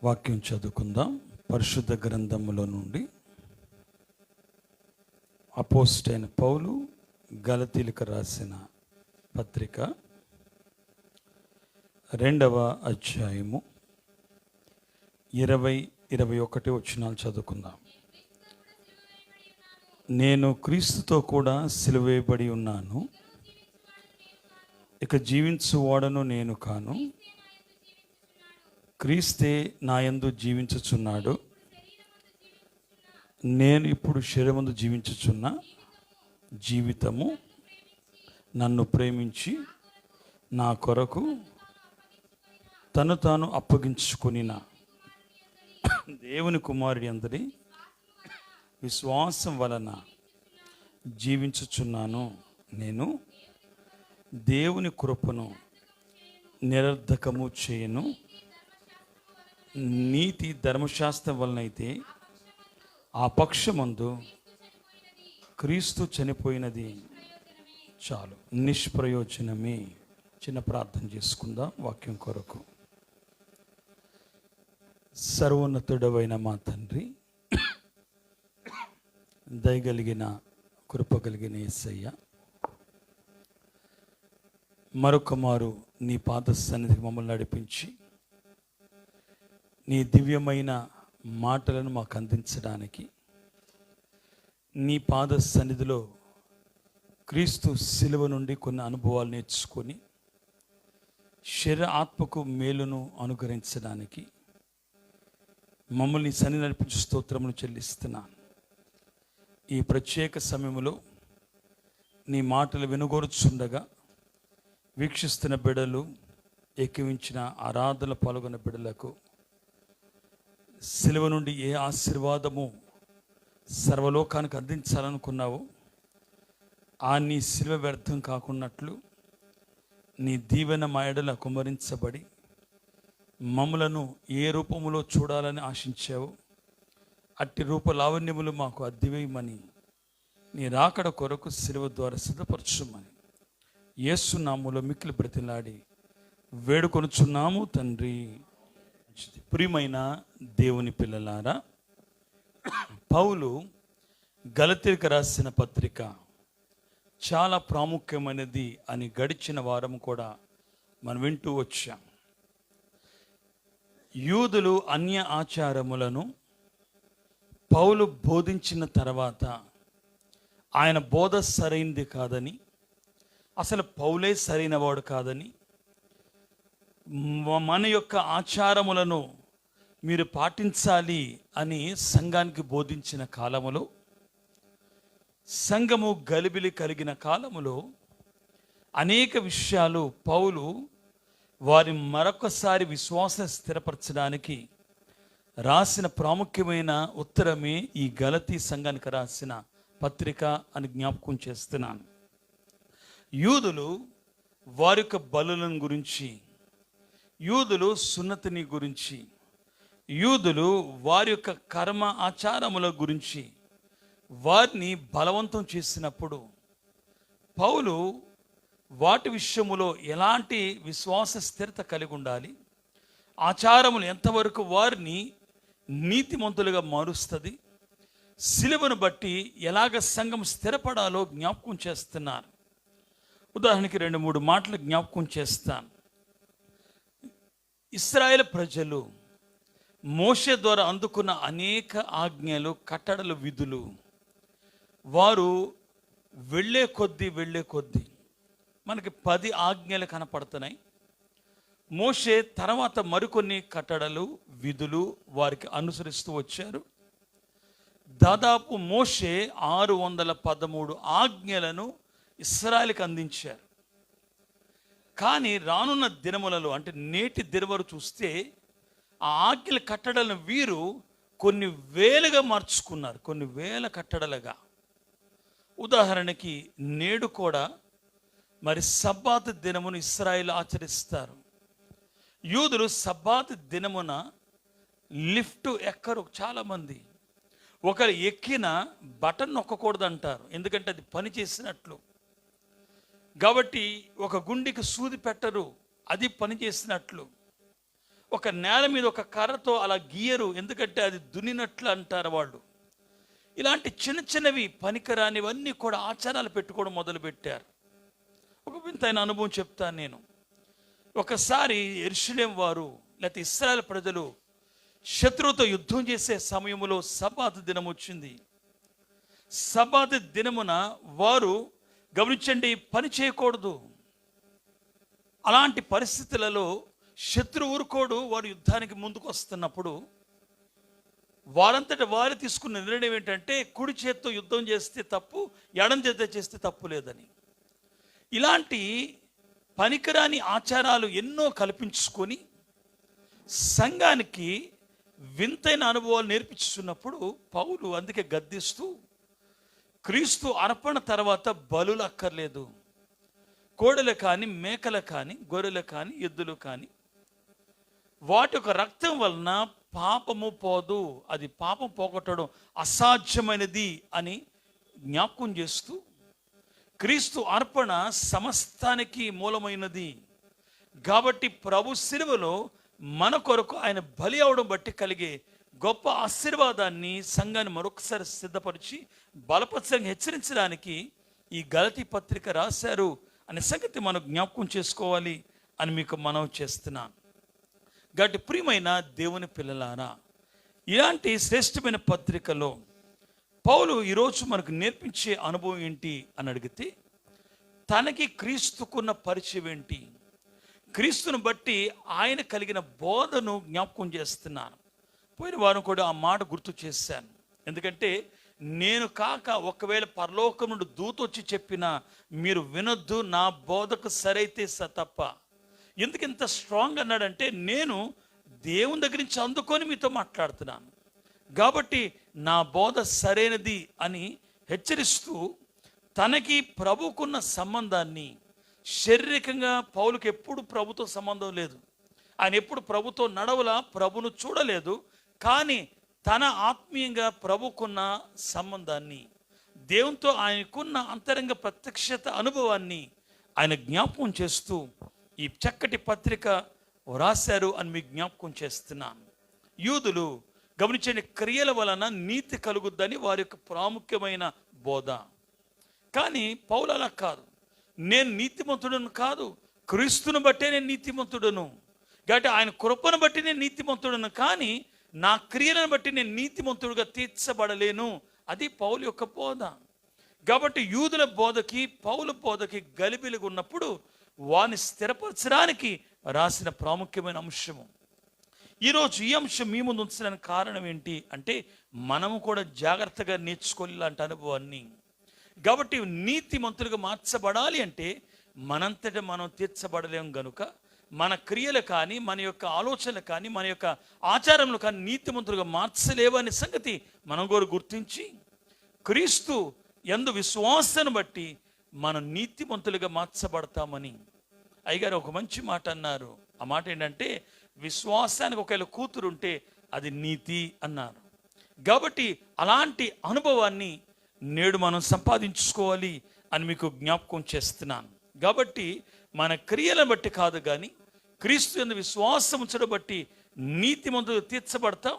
వాక్యం చదువుకుందాం. పరిశుద్ధ గ్రంథములో నుండి అపోస్తలుడైన పౌలు గలతీయులకు రాసిన పత్రిక 2వ అధ్యాయము 20-21 వచనాలు చదువుకుందాం. నేను క్రీస్తుతో కూడా సిలువ వేయబడి ఉన్నాను, ఇక జీవించువాడను నేను కాను, క్రీస్తే నా యందు జీవించుచున్నాడు. నేను ఇప్పుడు శరీరమందు జీవించుచున్న జీవితము నన్ను ప్రేమించి నా కొరకు తను తాను అప్పగించుకొనిన దేవుని కుమారుడి అందరి విశ్వాసం వలన జీవించుచున్నాను. నేను దేవుని కృపను నిరర్ధకము చేయను. నీతి ధర్మశాస్త్రం వలనైతే ఆ పక్షమందు క్రీస్తు చనిపోయినది చాలు, నిష్ప్రయోజనమే. చిన్న ప్రార్థన చేసుకుందాం వాక్యం కొరకు. సర్వోన్నతుడవైన మా తండ్రి, దయగలిగిన కృపగలిగిన యేసయ్య, మరొక మారు నీ పాద సన్నిధికి మమ్మల్ని నడిపించి నీ దివ్యమైన మాటలను మాకు అందించడానికి నీ పాద సన్నిధిలో క్రీస్తు శిలువ నుండి కొన్ని అనుభవాలు నేర్చుకొని శరీర ఆత్మకు మేలును అనుగ్రహించడానికి మమ్మల్ని సన్నిధి నడిపించే స్తోత్రములు చెల్లిస్తున్నాను. ఈ ప్రత్యేక సమయంలో నీ మాటలు వినగోరుచుండగా వీక్షిస్తున్న బిడ్డలు, ఎక్కివించిన ఆరాధన పాల్గొన్న బిడ్డలకు సిలువ నుండి ఏ ఆశీర్వాదము సర్వలోకానికి అందించాలనుకున్నావో ఆ నీ సిలువ వ్యర్థం కాకున్నట్లు నీ దీవెన మా ఎడల కుమ్మరించబడి మమ్ములను ఏ రూపములో చూడాలని ఆశించావో అట్టి రూప లావణ్యములు మాకు అద్దివేయమని నీ రాకడ కొరకు సిలువ ద్వారా సిద్ధపరచుమని యేసు నామములో మిక్కిలి బ్రతిలాడి వేడుకొనుచున్నాము తండ్రి. ప్రియమైన దేవుని పిల్లలారా, పౌలు గలతీయులకు రాసిన పత్రిక చాలా ప్రాముఖ్యమైనది అని గడిచిన వారం కూడా మనం వింటూ వచ్చాం. యూదులు అన్య ఆచారములను పౌలు బోధించిన తర్వాత ఆయన బోధ సరైనది కాదని, అసలు పౌలే సరైన వాడు కాదని, మన యొక్క ఆచారములను మీరు పాటించాలి అని సంఘానికి బోధించిన కాలములో, సంఘము గలిబిలి కలిగిన కాలములో అనేక విషయాలు పౌలు వారి మరొకసారి విశ్వాసం స్థిరపరచడానికి రాసిన ప్రాముఖ్యమైన ఉత్తరమే ఈ గలతీ సంఘానికి రాసిన పత్రిక అని జ్ఞాపకం చేస్తున్నాను. యూదులు వారి యొక్క బలులను గురించి, యూదులు సున్నతిని గురించి, యూదులు వారి యొక్క కర్మ ఆచారముల గురించి వారిని బలవంతం చేసినప్పుడు పౌలు వాటి విషయములో ఎలాంటి విశ్వాస స్థిరత కలిగి ఉండాలి, ఆచారములు ఎంతవరకు వారిని నీతిమంతులుగా మారుస్తుంది, సిలువను బట్టి ఎలాగ సంఘం స్థిరపడాలో జ్ఞాపకం చేస్తున్నారు. ఉదాహరణకి 2-3 మాటలు జ్ఞాపకం చేస్తాను. ఇశ్రాయేలు ప్రజలు మోషే ద్వారా అందుకున్న అనేక ఆజ్ఞలు, కట్టడలు, విధులు వారు వెళ్ళే కొద్దీ మనకి 10 ఆజ్ఞలు కనపడుతున్నాయి. మోషే తర్వాత మరికొన్ని కట్టడలు, విధులు వారికి అనుసరిస్తూ వచ్చారు. దాదాపు మోషే 613 ఆజ్ఞలను ఇశ్రాయేలుకి అందించారు. కానీ రానున్న దినములలో, అంటే నేటి దినవరు చూస్తే ఆ ఆజ్ఞల కట్టడలను వీరు కొన్ని వేలుగా మార్చుకున్నారు, కొన్ని వేల కట్టడలుగా. ఉదాహరణకి నేడు కూడా మరి సబ్బాతు దినమును ఇశ్రాయేలు ఆచరిస్తారు. యూదులు సబ్బాతు దినమున లిఫ్ట్ ఎక్కరు చాలామంది. ఒకరు ఎక్కిన బటన్ నొక్కకూడదు అంటారు, ఎందుకంటే అది పని చేసినట్లు. కాబట్టి ఒక గుండెకి సూది పెట్టరు, అది పని చేసినట్లు. ఒక నేల మీద ఒక కర్రతో అలా గీయరు, ఎందుకంటే అది దున్నినట్లు అంటారు వాళ్ళు. ఇలాంటి చిన్న చిన్నవి పనికిరానివన్నీ కూడా ఆచారాలు పెట్టుకోవడం మొదలుపెట్టారు. ఒక వింతైన అనుభవం చెప్తాను నేను. ఒకసారి యెరూషలేం వారు లేకపోతే ఇశ్రాయేల్ ప్రజలు శత్రువుతో యుద్ధం చేసే సమయంలో సబ్బాతు దినం వచ్చింది. సబ్బాతు దినమున వారు గమనించండి, పని చేయకూడదు. అలాంటి పరిస్థితులలో శత్రు ఊరుకోడు. వారు యుద్ధానికి ముందుకు వస్తున్నప్పుడు వారంతట వారు తీసుకున్న నిర్ణయం ఏంటంటే, కుడి చేత్తో యుద్ధం చేస్తే తప్పు, ఎడం చేత్తో చేస్తే తప్పు లేదని. ఇలాంటి పనికిరాని ఆచారాలు ఎన్నో కల్పించుకొని సంఘానికి వింతైన అనుభవాలు నేర్పించుతున్నప్పుడు పౌలు అందుకే గద్దిస్తూ, క్రీస్తు అర్పణ తర్వాత బలులు అక్కర్లేదు. కోడలు కానీ, మేకలు కానీ, గొర్రెలు కానీ, ఎద్దులు కానీ, వాటి యొక్క రక్తం వలన పాపము పోదు, అది పాపం పోగొట్టడం అసాధ్యమైనది అని జ్ఞాపకం చేస్తూ, క్రీస్తు అర్పణ సమస్తానికి మూలమైనది కాబట్టి ప్రభు శిలువలో మన కొరకు ఆయన బలి అవడం బట్టి కలిగే గొప్ప ఆశీర్వాదాన్ని సంఘాన్ని మరొకసారి సిద్ధపరిచి బలపరచంగా హెచ్చరించడానికి ఈ గలతీ పత్రిక రాశారు అనే సంగతి మనం జ్ఞాపకం చేసుకోవాలి అని మీకు మనవి చేస్తున్నాను. కాబట్టి ప్రియమైన దేవుని పిల్లలారా, ఇలాంటి శ్రేష్టమైన పత్రికలో పౌలు ఈరోజు మనకు నేర్పించే అనుభవం ఏంటి అని అడిగితే, తనకి క్రీస్తుకున్న పరిచయం ఏంటి, క్రీస్తును బట్టి ఆయన కలిగిన బోధను జ్ఞాపకం చేస్తున్నాను. పోయిన వారం కూడా ఆ మాట గుర్తు చేశాను. ఎందుకంటే నేను కాక ఒకవేళ పరలోకం నుండి దూత వచ్చి చెప్పినా మీరు వినొద్దు, నా బోధకు సరైతే తప్ప. ఎందుకు ఇంత స్ట్రాంగ్ అన్నాడంటే, నేను దేవుని దగ్గర నుంచి అందుకొని మీతో మాట్లాడుతున్నాను కాబట్టి నా బోధ సరైనది అని హెచ్చరిస్తూ, తనకి ప్రభుకున్న సంబంధాన్ని శారీరకంగా పౌలుకి ఎప్పుడు ప్రభుతో సంబంధం లేదు. ఆయన ఎప్పుడు ప్రభుతో నడవలా, ప్రభును చూడలేదు. కానీ తన ఆత్మీయంగా ప్రభుకున్న సంబంధాన్ని, దేవునితో ఆయనకున్న అంతరంగ ప్రత్యక్షత అనుభవాన్ని ఆయన జ్ఞాపకం చేస్తూ ఈ చక్కటి పత్రిక రాశారు అని మీకు జ్ఞాపకం చేస్తున్నాను. యూదులు గమనించండి, క్రియల వలన నీతి కలుగుద్దని వారి యొక్క ప్రాముఖ్యమైన బోధ. కానీ పౌలు అలా కాదు. నేను నీతిమంతుడను కాదు, క్రీస్తును బట్టే నేను నీతిమంతుడను, కాబట్టి ఆయన కృపను బట్టి నేను నీతిమంతుడను, కానీ నా క్రియలను బట్టి నేను నీతిమంతుడుగా తీర్చబడలేను. అది పౌలు యొక్క బోధ. కాబట్టి యూదుల బోధకి పౌలు బోధకి గలిబిలిగా ఉన్నప్పుడు వారిని స్థిరపరచడానికి రాసిన ప్రాముఖ్యమైన అంశము. ఈరోజు ఈ అంశం మీ ముందు ఉంచడానికి కారణం ఏంటి అంటే, మనము కూడా జాగ్రత్తగా నేర్చుకోవాలి ఇలాంటి అనుభవాన్ని. కాబట్టి నీతిమంతులుగా మార్చబడాలి అంటే మనంతట మనం తీర్చబడలేం గనుక మన క్రియలు కానీ, మన యొక్క ఆలోచనలు కానీ, మన యొక్క ఆచారంలో కానీ నీతిమంతులుగా మార్చలేవనే సంగతి మనం కూడా గుర్తించి, క్రీస్తు యందు విశ్వాసాన్ని బట్టి మనం నీతిమంతులుగా మార్చబడతామని అయ్యగారు ఒక మంచి మాట అన్నారు. ఆ మాట ఏంటంటే, విశ్వాసానికి ఒకవేళ కూతురు ఉంటే అది నీతి అన్నారు. కాబట్టి అలాంటి అనుభవాన్ని నేడు మనం సంపాదించుకోవాలి అని మీకు జ్ఞాపకం చేస్తున్నాను. కాబట్టి మన క్రియలను బట్టి కాదు, కానీ క్రీస్తు యందు విశ్వాసం ఉంచడం బట్టి నీతిమంతులు తీర్చబడతాం.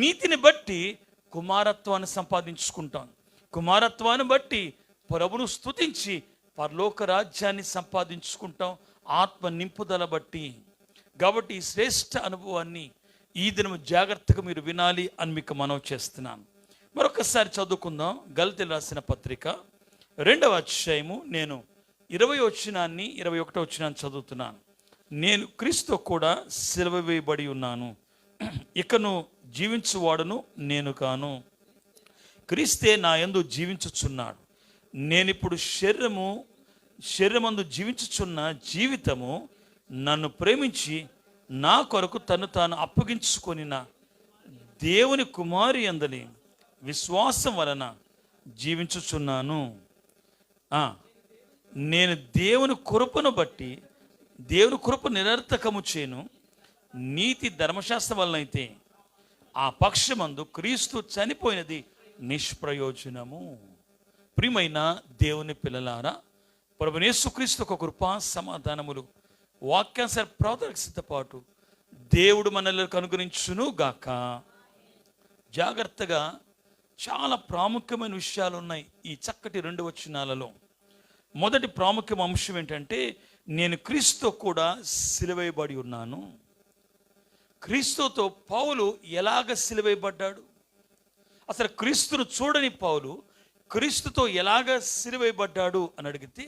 నీతిని బట్టి కుమారత్వాన్ని సంపాదించుకుంటాం. కుమారత్వాన్ని బట్టి ప్రభును స్తుతించి పరలోక రాజ్యాన్ని సంపాదించుకుంటాం, ఆత్మ నింపుదల బట్టి. కాబట్టి ఈ శ్రేష్ఠ అనుభవాన్ని ఈ దినం జాగ్రత్తగా మీరు వినాలి అని మీకు మనవి చేస్తున్నాను. మరొకసారి చదువుకుందాం. గలతీయులకు రాసిన పత్రిక 2వ అధ్యాయము నేను 20వ వచనాన్ని 21వ వచనాన్ని చదువుతున్నాను. నేను క్రీస్తు కూడా సిలువ వేయబడి ఉన్నాను, ఇకను జీవించువాడును నేను కాను, క్రీస్తే నా యందు జీవించుచున్నాడు. నేనిప్పుడు శరీరమందు జీవించుచున్న జీవితము నన్ను ప్రేమించి నా కొరకు తను తాను అప్పగించుకొనిన దేవుని కుమారి యందలి విశ్వాసం వలన జీవించుచున్నాను. నేను దేవుని కృపను బట్టి, దేవుని కృప నిరర్థకము చేయను. నీతి ధర్మశాస్త్రం వలన అయితే ఆ పక్షమందు క్రీస్తు చనిపోయినది నిష్ప్రయోజనము. ప్రియమైన దేవుని పిల్లలారా, ప్రభువైన యేసుక్రీస్తు ఒక కృపా సమాధానములు వాక్యానుసార ప్రవర్తనకు సిద్ధపాటు దేవుడు మనల్ని అనుగ్రహించును గాక. జాగ్రత్తగా, చాలా ప్రాముఖ్యమైన విషయాలు ఉన్నాయి ఈ చక్కటి 2 వచనాలలో. మొదటి ప్రాముఖ్య అంశం ఏంటంటే, నేను క్రీస్తుతో కూడా సిలువేయబడి ఉన్నాను. క్రీస్తుతో పౌలు ఎలాగ సిలువేయబడ్డాడు? అసలు క్రీస్తును చూడని పౌలు క్రీస్తుతో ఎలాగ సిలువేయబడ్డాడు అని అడిగితే,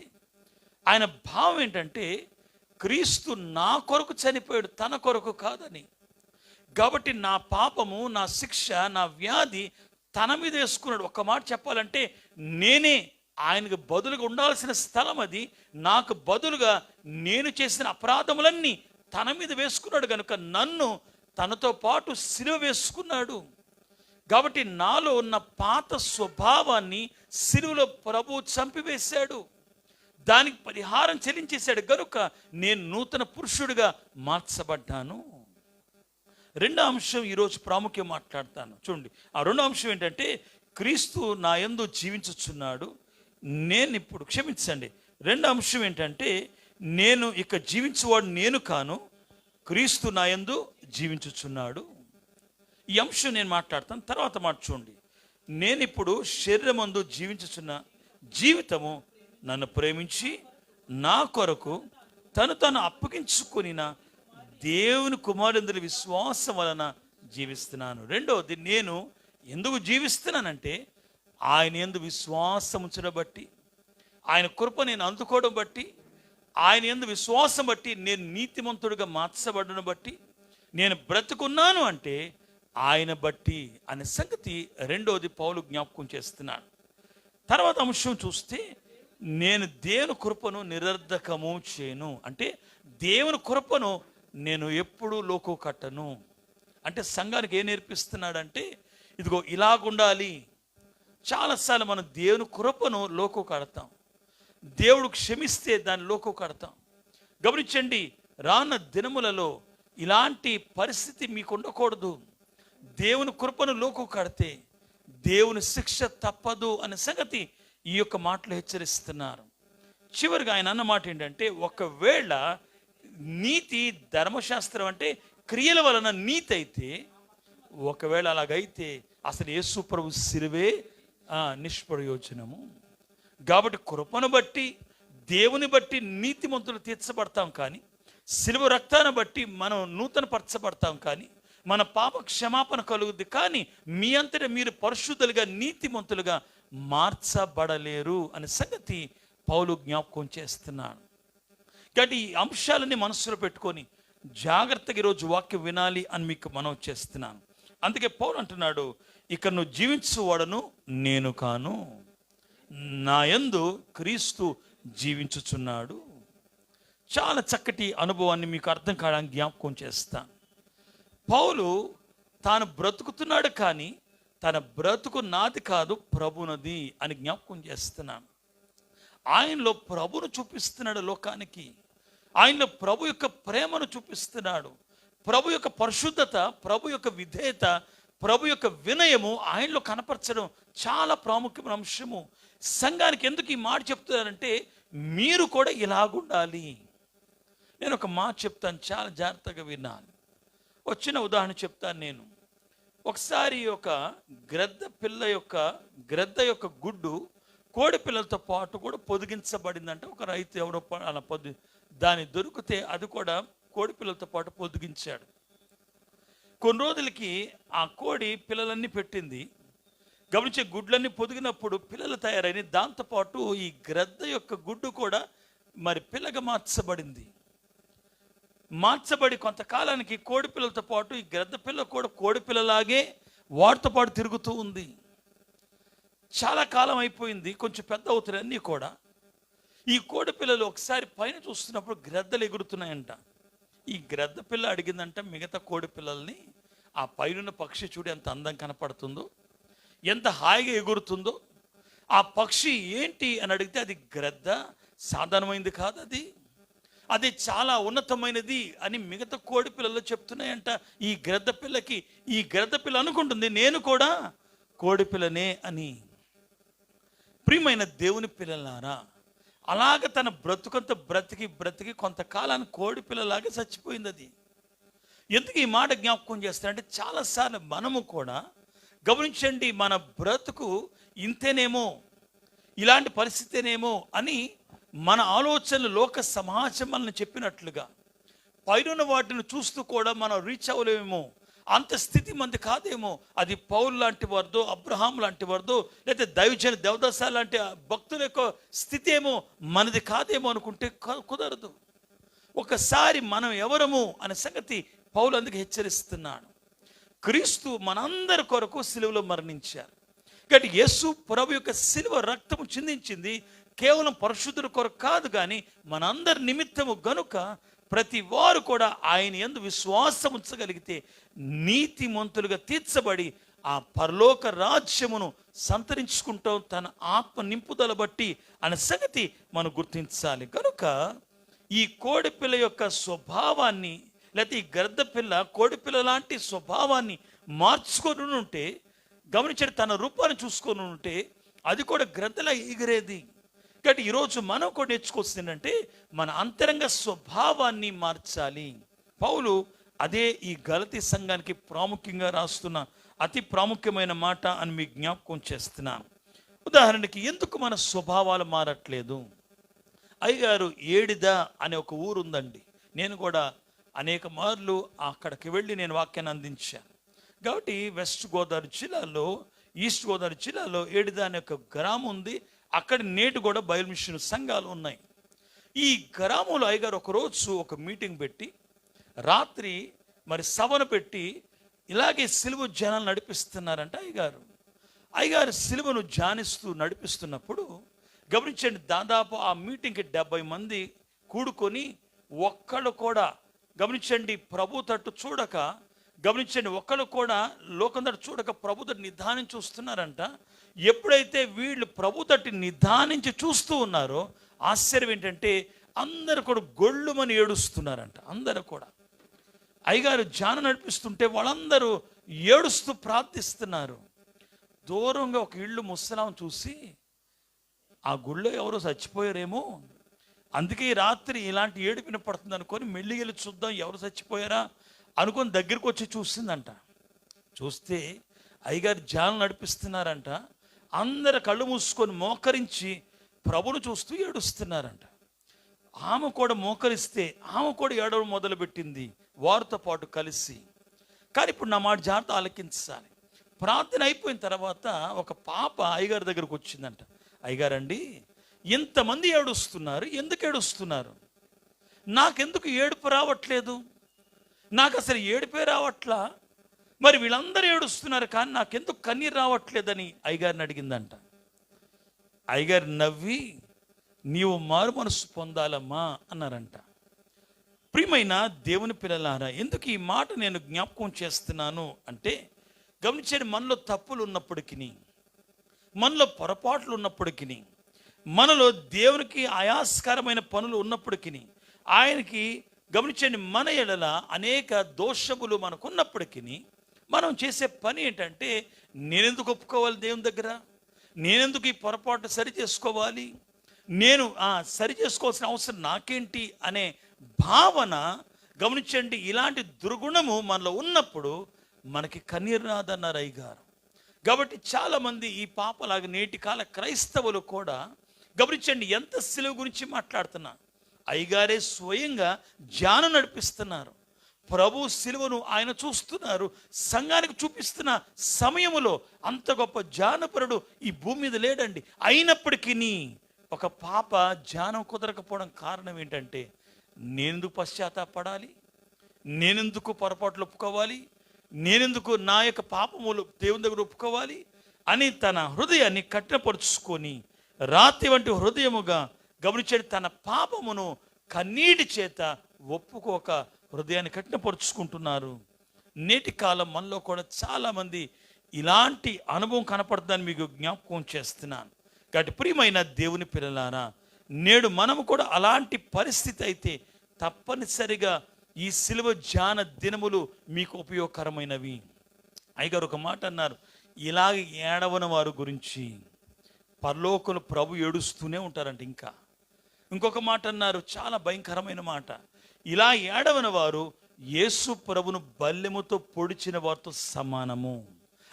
ఆయన భావం ఏంటంటే, క్రీస్తు నా కొరకు చనిపోయాడు, తన కొరకు కాదని. కాబట్టి నా పాపము, నా శిక్ష, నా వ్యాధి తన మీద వేసుకున్నాడు. ఒక మాట చెప్పాలంటే, నేనే ఆయనకు బదులుగా ఉండాల్సిన స్థలం అది. నాకు బదులుగా నేను చేసిన అపరాధములన్నీ తన మీద వేసుకున్నాడు కనుక నన్ను తనతో పాటు సిలువ వేసుకున్నాడు. కాబట్టి నాలో ఉన్న పాత స్వభావాన్ని సిలువలో ప్రభు చంపివేశాడు, దానికి పరిహారం చెల్లించేశాడు కనుక నేను నూతన పురుషుడిగా మార్చబడ్డాను. రెండో అంశం ఈరోజు ప్రాముఖ్యం మాట్లాడతాను. చూడండి, ఆ రెండో అంశం ఏంటంటే, క్రీస్తు నా యందు జీవించుచున్నాడు. నేను ఇప్పుడు, క్షమించండి, రెండో అంశం ఏంటంటే, నేను ఇక జీవించేవాడు నేను కాను, క్రీస్తు నా యందు జీవించుచున్నాడు. ఈ అంశం నేను మాట్లాడతాను. తర్వాత మాట చూడండి, నేను ఇప్పుడు శరీరమందు జీవించుచున్న జీవితము నన్ను ప్రేమించి నా కొరకు తను అప్పగించుకొనిన దేవుని కుమారుని విశ్వాసం వలన జీవిస్తున్నాను. రెండవది, నేను ఎందుకు జీవిస్తున్నానంటే, ఆయన యందు విశ్వాసం ఉంచడం బట్టి, ఆయన కృప నేను అందుకోవడం బట్టి, ఆయన యందు విశ్వాసం బట్టి, నేను నీతిమంతుడిగా మార్చబడడం బట్టి, నేను బ్రతుకున్నాను అంటే ఆయన బట్టి అనే సంగతి రెండవది పౌలు జ్ఞాపకం చేస్తున్నాడు. తర్వాత అంశం చూస్తే, నేను దేవుని కృపను నిరర్ధకము చేయను అంటే, దేవుని కృపను నేను ఎప్పుడూ లోకు కట్టను. అంటే సంఘానికి ఏం నేర్పిస్తున్నాడంటే, ఇదిగో ఇలాగుండాలి. చాలాసార్లు మనం దేవుని కృపను లోకు కడతాం, దేవుడు క్షమిస్తే దాన్ని లోకు కడతాం. గమనించండి, రానున్న దినములలో ఇలాంటి పరిస్థితి మీకు ఉండకూడదు. దేవుని కృపను లోకు కడితే దేవుని శిక్ష తప్పదు అనే సంగతి ఈ యొక్క మాటలు హెచ్చరిస్తున్నారు. చివరిగా ఆయన అన్న మాట ఏంటంటే, ఒకవేళ నీతి ధర్మశాస్త్రం అంటే క్రియల వలన నీతి అయితే, ఒకవేళ అలాగైతే అసలు యేసు ప్రభు సిలువే నిష్ప్రయోజనము. కాబట్టి కృపను బట్టి, దేవుని బట్టి నీతిమంతులు తీర్చబడతాం, కానీ సిలువ రక్తాన్ని బట్టి మనం నూతన పరచబడతాం, కానీ మన పాప క్షమాపణ కలుగుద్ది, కానీ మీ అంతటా మీరు పరిశుద్ధులుగా నీతిమంతులుగా మార్చబడలేరు అనే సంగతి పౌలు జ్ఞాపకం చేస్తున్నాడు. కాబట్టి ఈ అంశాలన్నీ మనసులో పెట్టుకొని జాగ్రత్తగా ఈరోజు వాక్యం వినాలి అని మీకు మనవి చేస్తున్నాను. అందుకే పౌలు అంటున్నాడు, ఇక నువ్వు జీవించువాడను నేను కాను, నా యందు క్రీస్తు జీవించుచున్నాడు. చాలా చక్కటి అనుభవాన్ని మీకు అర్థం కావడానికి జ్ఞాపకం చేస్తాను. పౌలు తాను బ్రతుకుతున్నాడు, కానీ తన బ్రతుకు నాది కాదు, ప్రభునది అని జ్ఞాపకం చేస్తున్నాను. ఆయనలో ప్రభును చూపిస్తున్నాడు లోకానికి, ఆయనలో ప్రభు యొక్క ప్రేమను చూపిస్తున్నాడు, ప్రభు యొక్క పరిశుద్ధత, ప్రభు యొక్క విధేయత, ప్రభు యొక్క వినయము ఆయనలో కనపరచడం చాలా ప్రాముఖ్యమైన అంశము. సంఘానికి ఎందుకు ఈ మాట చెప్తున్నారంటే, మీరు కూడా ఇలాగుండాలి. నేను ఒక మాట చెప్తాను, చాలా జాగ్రత్తగా వినాలి. వచ్చిన ఉదాహరణ చెప్తాను. నేను ఒకసారి ఒక గ్రద్ద యొక్క గుడ్డు కోడి పిల్లలతో పాటు కూడా పొదిగించబడిందంటే, ఒక రైతు ఎవరో అలా దాన్ని దొరికితే అది కూడా కోడి పిల్లలతో పాటు పొదిగించాడు. కొన్ని రోజులకి ఆ కోడి పిల్లలన్నీ పెట్టింది. గమనించే, గుడ్లన్నీ పొదిగినప్పుడు పిల్లలు తయారైన, దాంతోపాటు ఈ గ్రద్ద యొక్క గుడ్డు కూడా మరి పిల్లగా మార్చబడి కొంతకాలానికి కోడి పిల్లలతో పాటు ఈ గ్రద్ద పిల్ల కూడా కోడి పిల్లలాగే వాటితో పాటు తిరుగుతూ ఉంది. చాలా కాలం అయిపోయింది, కొంచెం పెద్ద అవుతున్నాయి అన్నీ కూడా. ఈ కోడి పిల్లలు ఒకసారి పైన చూస్తున్నప్పుడు గ్రద్దలు ఎగురుతున్నాయంట. ఈ గ్రద్ద పిల్ల అడిగిందంట మిగతా కోడి పిల్లల్ని, ఆ పైన పక్షి చూడు ఎంత అందం కనపడుతుందో, ఎంత హాయిగా ఎగురుతుందో. ఆ పక్షి ఏంటి అని అడిగితే, అది గ్రద్ద, సాధారణమైనది కాదు, అది చాలా ఉన్నతమైనది అని మిగతా కోడి పిల్లలు చెప్తున్నాయంట. ఈ గ్రద్ద పిల్లకి, ఈ గ్రద్ద పిల్ల అనుకుంటుంది నేను కూడా కోడి పిల్లనే అని. ప్రియమైన దేవుని పిల్లలారా, అలాగ తన బ్రతుకంత బ్రతికి కొంతకాలానికి కోడి పిల్లలాగా చచ్చిపోయింది అది. ఎందుకు ఈ మాట జ్ఞాపకం చేస్తానంటే చాలాసార్లు మనము కూడా గమనించండి, మన బ్రతుకు ఇంతేనేమో, ఇలాంటి పరిస్థితేనేమో అని మన ఆలోచనలు లోక సమాజం మనల్ని చెప్పినట్లుగా పైన వాటిని చూస్తూ కూడా మనం రీచ్ అవ్వలేమేమో, అంత స్థితి మంది కాదేమో, అది పౌలు లాంటి వారిదో, అబ్రహాం లాంటి వారిదో, లేదా దైవజన దేవదాస లాంటి భక్తుల యొక్క స్థితి ఏమో మనది కాదేమో అనుకుంటే కుదరదు. ఒకసారి మనం ఎవరము అనే సంగతి పౌలు అందుకు హెచ్చరిస్తున్నాడు. క్రీస్తు మనందరి కొరకు సిలువలో మరణించారు. కాబట్టి యేసు ప్రభు యొక్క సిలువ రక్తము చిందించింది కేవలం పరిశుద్ధుల కొరకు కాదు, కానీ మనందరి నిమిత్తము గనుక ప్రతి వారు కూడా ఆయన యందు విశ్వాసం ఉంచగలిగితే నీతిమంతులుగా తీర్చబడి ఆ పరలోక రాజ్యమును సంతరించుకుంటాం తన ఆత్మ నింపుదల బట్టి అనే సంగతి మనం గుర్తించాలి. కనుక ఈ కోడిపిల్ల యొక్క స్వభావాన్ని, లేకపోతే ఈ గర్దపిల్ల కోడిపిల్ల లాంటి స్వభావాన్ని మార్చుకొని ఉంటే, గమనించండి, తన రూపాన్ని చూసుకొని ఉంటే అది కూడా గ్రద్దలా ఎగిరేది. కాబట్టి ఈరోజు మనం కూడా నేర్చుకొస్తుందంటే మన అంతరంగ స్వభావాన్ని మార్చాలి. పౌలు అదే ఈ గలతీ సంఘానికి ప్రాముఖ్యంగా రాస్తున్న అతి ప్రాముఖ్యమైన మాట అని మీకు జ్ఞాపకం చేస్తున్నాను. ఉదాహరణకి ఎందుకు మన స్వభావాలు మారట్లేదు? అయ్యగారు ఏడిద అనే ఒక ఊరు ఉందండి. నేను కూడా అనేక మార్లు అక్కడికి వెళ్ళి నేను వాక్యాన్ని అందించాను. కాబట్టి వెస్ట్ గోదావరి జిల్లాలో, ఈస్ట్ గోదావరి జిల్లాలో ఏడిద అనే ఒక గ్రామం ఉంది. అక్కడ నేటి కూడా బయలు మిషన్ సంఘాలు ఉన్నాయి. ఈ గ్రామంలో అయ్యగారు ఒకరోజు ఒక మీటింగ్ పెట్టి రాత్రి మరి సభను పెట్టి ఇలాగే సిలువ జనాలు నడిపిస్తున్నారంట. అయ్యగారు సిలువను ధ్యానిస్తూ నడిపిస్తున్నప్పుడు గమనించండి, దాదాపు ఆ మీటింగ్కి 70 మంది కూడుకొని ఒక్కళ్ళు కూడా గమనించండి ప్రభు తట్టు చూడక, గమనించండి ఒక్కళ్ళు కూడా లోకం తట్టు చూడక ప్రభు తట్టు నిదానించి చూస్తున్నారంట. ఎప్పుడైతే వీళ్ళు ప్రభు తట్టు నిదానించి చూస్తూ ఉన్నారో ఆశ్చర్యం ఏంటంటే అందరు కూడా గొళ్ళుమని ఏడుస్తున్నారంట. అందరూ కూడా అయ్యగారు ధ్యానం నడిపిస్తుంటే వాళ్ళందరూ ఏడుస్తూ ప్రార్థిస్తున్నారు. దూరంగా ఒక ఇళ్ళు ముసలాం చూసి ఆ గుళ్ళో ఎవరో చచ్చిపోయారేమో, అందుకే ఈ రాత్రి ఇలాంటి ఏడు వినపడుతుంది అనుకొని మెల్లిగెళ్ళి చూద్దాం ఎవరు చచ్చిపోయారా అనుకొని దగ్గరికి వచ్చి చూసిందంట. చూస్తే అయ్యగారు ధ్యానం నడిపిస్తున్నారంట. అందరు కళ్ళు మూసుకొని మోకరించి ప్రభును చూస్తూ ఏడుస్తున్నారంట. ఆమె కూడా మోకరిస్తే ఆమె కూడా ఏడవడం మొదలుపెట్టింది వారితో పాటు కలిసి. కానీ ఇప్పుడు నా మాట జాగ్రత్త ఆలకించాలి. ప్రార్థన అయిపోయిన తర్వాత ఒక పాప అయ్యగారి దగ్గరకు వచ్చిందంట. అయ్యగారండి, ఇంతమంది ఏడుస్తున్నారు, ఎందుకు ఏడుస్తున్నారు? నాకెందుకు ఏడుపు రావట్లేదు, నాకు అసలు ఏడుపే రావట్లా, మరి వీళ్ళందరూ ఏడుస్తున్నారు కానీ నాకెందుకు కన్నీరు రావట్లేదని అయ్యగారిని అడిగిందంట. అయ్యగారు నవ్వి, నీవు మారు మనసు పొందాలమ్మా అన్నారంట. ప్రియమైన దేవుని పిల్లలారా, ఎందుకు ఈ మాట నేను జ్ఞాపకం చేస్తున్నాను అంటే, గమనించండి, మనలో తప్పులు ఉన్నప్పటికీ, మనలో పొరపాట్లు ఉన్నప్పటికీ, మనలో దేవునికి ఆయాస్కరమైన పనులు ఉన్నప్పటికీ, ఆయనకి గమనించండి మన ఎడల అనేక దోషములు మనకున్నప్పటికీ మనం చేసే పని ఏంటంటే, నేనెందుకు ఒప్పుకోవాలి దేవుని దగ్గర, నేనెందుకు ఈ పొరపాటు సరి చేసుకోవాలి, నేను సరి చేసుకోవాల్సిన అవసరం నాకేంటి అనే భావన. గమనించండి, ఇలాంటి దుర్గుణము మనలో ఉన్నప్పుడు మనకి కన్నీరు రాదన్నారు అయ్యగారు. కాబట్టి చాలామంది ఈ పాపలాగా నేటి కాల క్రైస్తవులు కూడా గమనించండి ఎంత సిలువ గురించి మాట్లాడుతున్నా. అయ్యగారే స్వయంగా ధ్యానం నడిపిస్తున్నారు. ప్రభు సిలువను ఆయన చూస్తున్నారు, సంఘానికి చూపిస్తున్న సమయములో అంత గొప్ప ధ్యానపరుడు ఈ భూమి మీద లేడండి. అయినప్పటికీ ఒక పాప ధ్యానం కుదరకపోవడం కారణం ఏంటంటే, నేనెందుకు పశ్చాత్తాపడాలి, నేనెందుకు పొరపాట్లు ఒప్పుకోవాలి, నేనెందుకు నా యొక్క పాపములు దేవుని దగ్గర ఒప్పుకోవాలి అని తన హృదయాన్ని కఠినపరుచుకొని రాతి వంటి హృదయముగా గమనించండి తన పాపమును కన్నీటి చేత ఒప్పుకోక హృదయాన్ని కఠినపరుచుకుంటున్నారు. నేటి కాలం మనలో కూడా చాలామంది ఇలాంటి అనుభవం కనపడుతుందని మీకు జ్ఞాపకం చేస్తున్నాను. కాబట్టి ప్రియమైన దేవుని పిల్లలారా, నేడు మనము కూడా అలాంటి పరిస్థితి అయితే తప్పనిసరిగా ఈ సిలువ ధ్యాన దినములు మీకు ఉపయోగకరమైనవి. అయ్యగారు ఒక మాట అన్నారు, ఇలాగ ఏడవని వారి గురించి పరలోకంలో ప్రభు ఏడుస్తూనే ఉంటారంట. ఇంకొక మాట అన్నారు, చాలా భయంకరమైన మాట, ఇలా ఏడవని వారు యేసు ప్రభును బల్లెముతో పొడిచిన వారితో సమానము.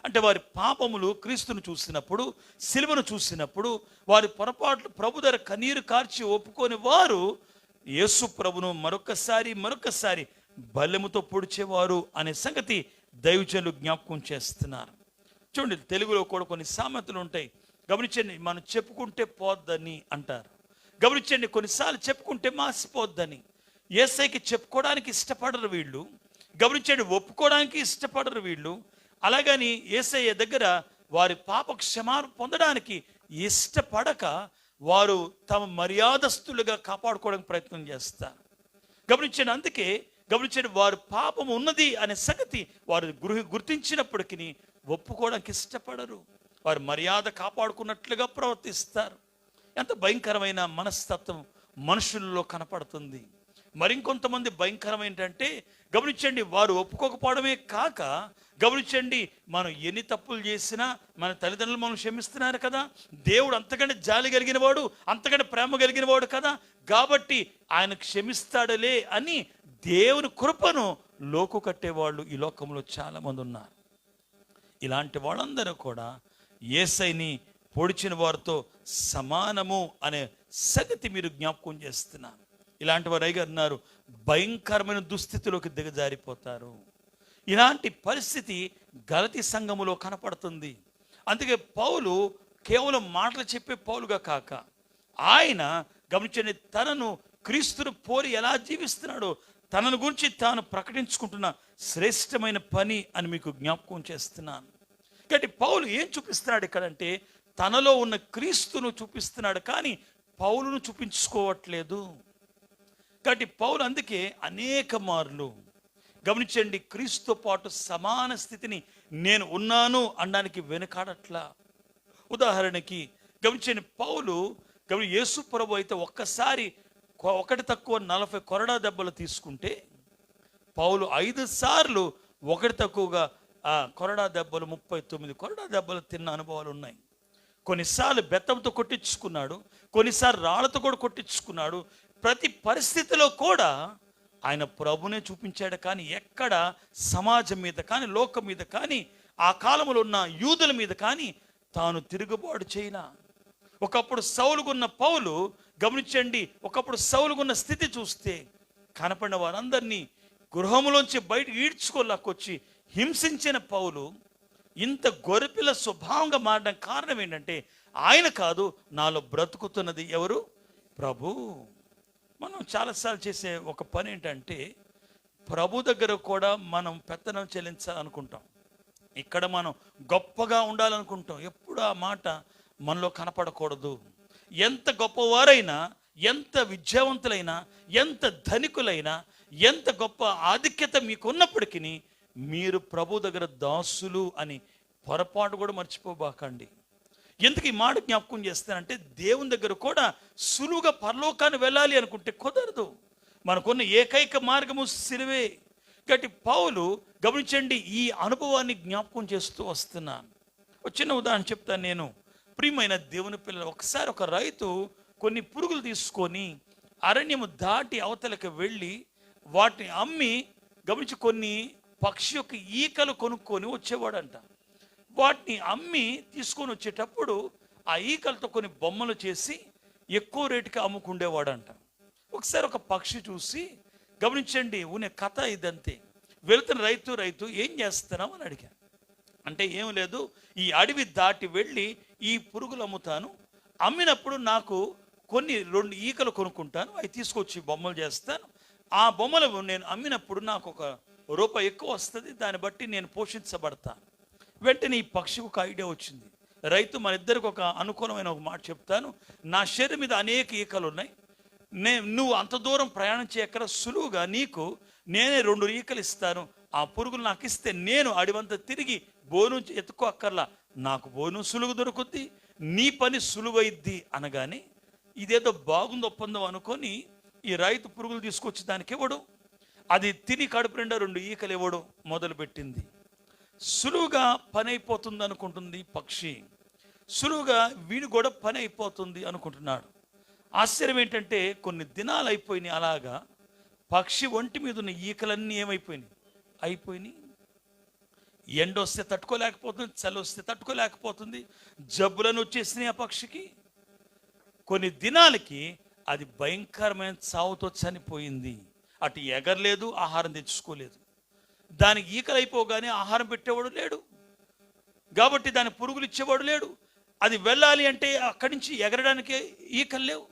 అంటే వారి పాపములు క్రీస్తును చూసినప్పుడు, సిలువను చూసినప్పుడు, వారి పొరపాట్లు ప్రభు దగ్గర కన్నీరు కార్చి ఒప్పుకొని వారు యేసు ప్రభును మరొకసారి బల్లెముతో పొడిచేవారు అనే సంగతి దైవజనులు జ్ఞాపకం చేస్తున్నారు. చూడండి, తెలుగులో కూడా కొన్ని సామెతలు ఉంటాయి, గమనించండి. మనం చెప్పుకుంటే పోద్దని అంటారు. గమనించండి, కొన్నిసార్లు చెప్పుకుంటే మాసిపోద్దని. యేసయ్యకి చెప్పుకోవడానికి ఇష్టపడరు వీళ్ళు, గమనించండి, ఒప్పుకోవడానికి ఇష్టపడరు వీళ్ళు. అలాగని యేసయ్య దగ్గర వారి పాప క్షమాపణ పొందడానికి ఇష్టపడక వారు తమ మర్యాదస్తులుగా కాపాడుకోవడానికి ప్రయత్నం చేస్తారు. గమనించండి, అందుకే గమనించండి, వారు పాపం ఉన్నది అనే సంగతి వారు గుర్తించినప్పటికీ ఒప్పుకోవడానికి ఇష్టపడరు. వారు మర్యాద కాపాడుకున్నట్లుగా ప్రవర్తిస్తారు. ఎంత భయంకరమైన మనస్తత్వం మనుషుల్లో కనపడుతుంది. మరింకొంతమంది భయంకరం ఏంటంటే, గమనించండి, వారు ఒప్పుకోకపోవడమే కాక, గమనించండి, మనం ఎన్ని తప్పులు చేసినా మన తల్లిదండ్రులు మనం క్షమిస్తున్నారు కదా, దేవుడు అంతకంటే జాలి కలిగిన వాడు, అంతకంటే ప్రేమ కలిగిన వాడు కదా, కాబట్టి ఆయన క్షమిస్తాడులే అని దేవుని కృపను లోకు కట్టేవాళ్ళు ఈ లోకంలో చాలామంది ఉన్నారు. ఇలాంటి వాళ్ళందరూ కూడా యేసయ్యని పొడిచిన వారితో సమానము అనే సంగతి మీరు జ్ఞాపకం చేస్తున్నారు. ఇలాంటి వారు అన్నారు భయంకరమైన దుస్థితిలోకి దిగజారిపోతారు. ఇలాంటి పరిస్థితి గలతీ సంఘములో కనపడుతుంది. అందుకే పౌలు కేవలం మాటలు చెప్పే పౌలుగా కాక, ఆయన గమనించండి, తనను క్రీస్తును పోలి ఎలా జీవిస్తున్నాడో తనను గురించి తాను ప్రకటించుకుంటున్న శ్రేష్టమైన పని అని మీకు జ్ఞాపకం చేస్తున్నాను. కాబట్టి పౌలు ఏం చూపిస్తున్నాడు ఇక్కడంటే, తనలో ఉన్న క్రీస్తును చూపిస్తున్నాడు, కానీ పౌలును చూపించుకోవట్లేదు. కాబట్టి పౌలు అందుకే అనేక మార్లు గమనించండి, క్రీస్తుతో పాటు సమాన స్థితిని నేను ఉన్నాను అనడానికి వెనుకాడట్లా. ఉదాహరణకి గమనించండి, పౌలు యేసు ప్రభు అయితే ఒక్కసారి ఒకటి తక్కువ 40 కొరడా దెబ్బలు తీసుకుంటే, పౌలు 5 సార్లు ఒకటి తక్కువగా కొరడా దెబ్బలు 39 కొరడా దెబ్బలు తిన్న అనుభవాలు ఉన్నాయి. కొన్నిసార్లు బెత్తంతో కొట్టించుకున్నాడు, కొన్నిసార్లు రాళ్లతో కూడా కొట్టించుకున్నాడు. ప్రతి పరిస్థితిలో కూడా ఆయన ప్రభునే చూపించాడు, కానీ ఎక్కడ సమాజం మీద కానీ, లోకం మీద కానీ, ఆ కాలంలో ఉన్న యూదుల మీద కానీ తాను తిరుగుబాటు చేయలా. ఒకప్పుడు సౌలుగున్న పౌలు గమనించండి, ఒకప్పుడు సౌలుగున్న స్థితి చూస్తే కనపడిన వారందరినీ గృహంలోంచి బయట ఈడ్చుకోలాకొచ్చి హింసించిన పౌలు ఇంత గొర్రెపిల్ల స్వభావంగా మారడం కారణం ఏంటంటే, ఆయన కాదు, నాలో బ్రతుకుతున్నది ఎవరు? ప్రభు. మనం చాలాసార్లు చేసే ఒక పని ఏంటంటే, ప్రభు దగ్గర కూడా మనం పెత్తనం చెల్లించాలనుకుంటాం, ఇక్కడ మనం గొప్పగా ఉండాలనుకుంటాం. ఎప్పుడు ఆ మాట మనలో కనపడకూడదు. ఎంత గొప్పవారైనా, ఎంత విద్యావంతులైనా, ఎంత ధనికులైనా, ఎంత గొప్ప ఆధిక్యత మీకున్నప్పటికీ మీరు ప్రభు దగ్గర దాసులు అని పొరపాటు కూడా మర్చిపోబాకండి. ఎందుకు ఈ మాట జ్ఞాపకం చేస్తానంటే, దేవుని దగ్గర కూడా సులువుగా పరలోకాన్ని వెళ్ళాలి అనుకుంటే కుదరదు. మనకున్న ఏకైక మార్గము సిలువే. కాబట్టి పౌలు గమనించండి, ఈ అనుభవాన్ని జ్ఞాపకం చేస్తూ వస్తున్నాను. ఒక చిన్న ఉదాహరణ చెప్తాను నేను. ప్రియమైన దేవుని పిల్లలు, ఒకసారి ఒక రైతు కొన్ని పురుగులు తీసుకొని అరణ్యము దాటి అవతలకి వెళ్ళి వాటిని అమ్మి, గమనించి కొన్ని పక్షి యొక్క ఈకలు కొనుక్కొని వచ్చేవాడంట. వాటిని అమ్మి తీసుకొని వచ్చేటప్పుడు ఆ ఈకలతో కొన్ని బొమ్మలు చేసి ఎక్కువ రేటుకి అమ్ముకుండేవాడంట. ఒకసారి ఒక పక్షి చూసి, గమనించండి, ఉన్న కథ ఇదంతే, వెళుతున్న రైతు ఏం చేస్తున్నావు అని అడిగాను. అంటే ఏం లేదు, ఈ అడవి దాటి వెళ్ళి ఈ పురుగులు అమ్ముతాను, అమ్మినప్పుడు నాకు కొన్ని 2 ఈకలు కొనుక్కుంటాను, అవి తీసుకొచ్చి బొమ్మలు చేస్తాను, ఆ బొమ్మలు నేను అమ్మినప్పుడు నాకు ₹1 ఎక్కువ వస్తుంది, దాన్ని బట్టి నేను పోషించబడతాను. వెంటనే ఈ పక్షికి ఒక ఐడియా వచ్చింది. రైతు, మన ఇద్దరికి ఒక అనుకూలమైన ఒక మాట చెప్తాను, నా శరీరం మీద అనేక ఈకలు ఉన్నాయి, నువ్వు అంత దూరం ప్రయాణం చేయక్కడ, సులువుగా నీకు నేనే 2 ఈకలు ఇస్తాను, ఆ పురుగులు నాకు ఇస్తే నేను అడివంతా తిరిగి బోను ఎత్తుకో అక్కర్లా, నాకు బోను సులువు దొరుకుద్ది, నీ పని సులువైద్ది అనగానే ఇదేదో బాగుంది ఒప్పందం అనుకొని ఈ రైతు పురుగులు తీసుకొచ్చి దానికి ఇవ్వడు, అది తిని కడుపు నిండా 2 ఈకలు ఇవ్వడం మొదలుపెట్టింది. సులువుగా పని అయిపోతుంది అనుకుంటుంది పక్షి, సులువుగా వీడి కూడా పని అయిపోతుంది అనుకుంటున్నాడు. ఆశ్చర్యం ఏంటంటే కొన్ని దినాలు అయిపోయినాయి. అలాగా పక్షి ఒంటి మీద ఉన్న ఈకలన్నీ అయిపోయినాయి. ఎండ వస్తే తట్టుకోలేకపోతుంది, చలి వస్తే తట్టుకోలేకపోతుంది, జబ్బులను వచ్చేసినాయి ఆ పక్షికి. కొన్ని దినాలకి అది భయంకరమైన చావుతో చనిపోయింది. అటు ఎగరలేదు, ఆహారం తెచ్చుకోలేదు. దానికి ఈకలు అయిపోగానే ఆహారం పెట్టేవాడు లేడు, కాబట్టి దాని పురుగులు ఇచ్చేవాడు లేడు. అది వెళ్ళాలి అంటే అక్కడి నుంచి ఎగరడానికి ఈకలు లేవు.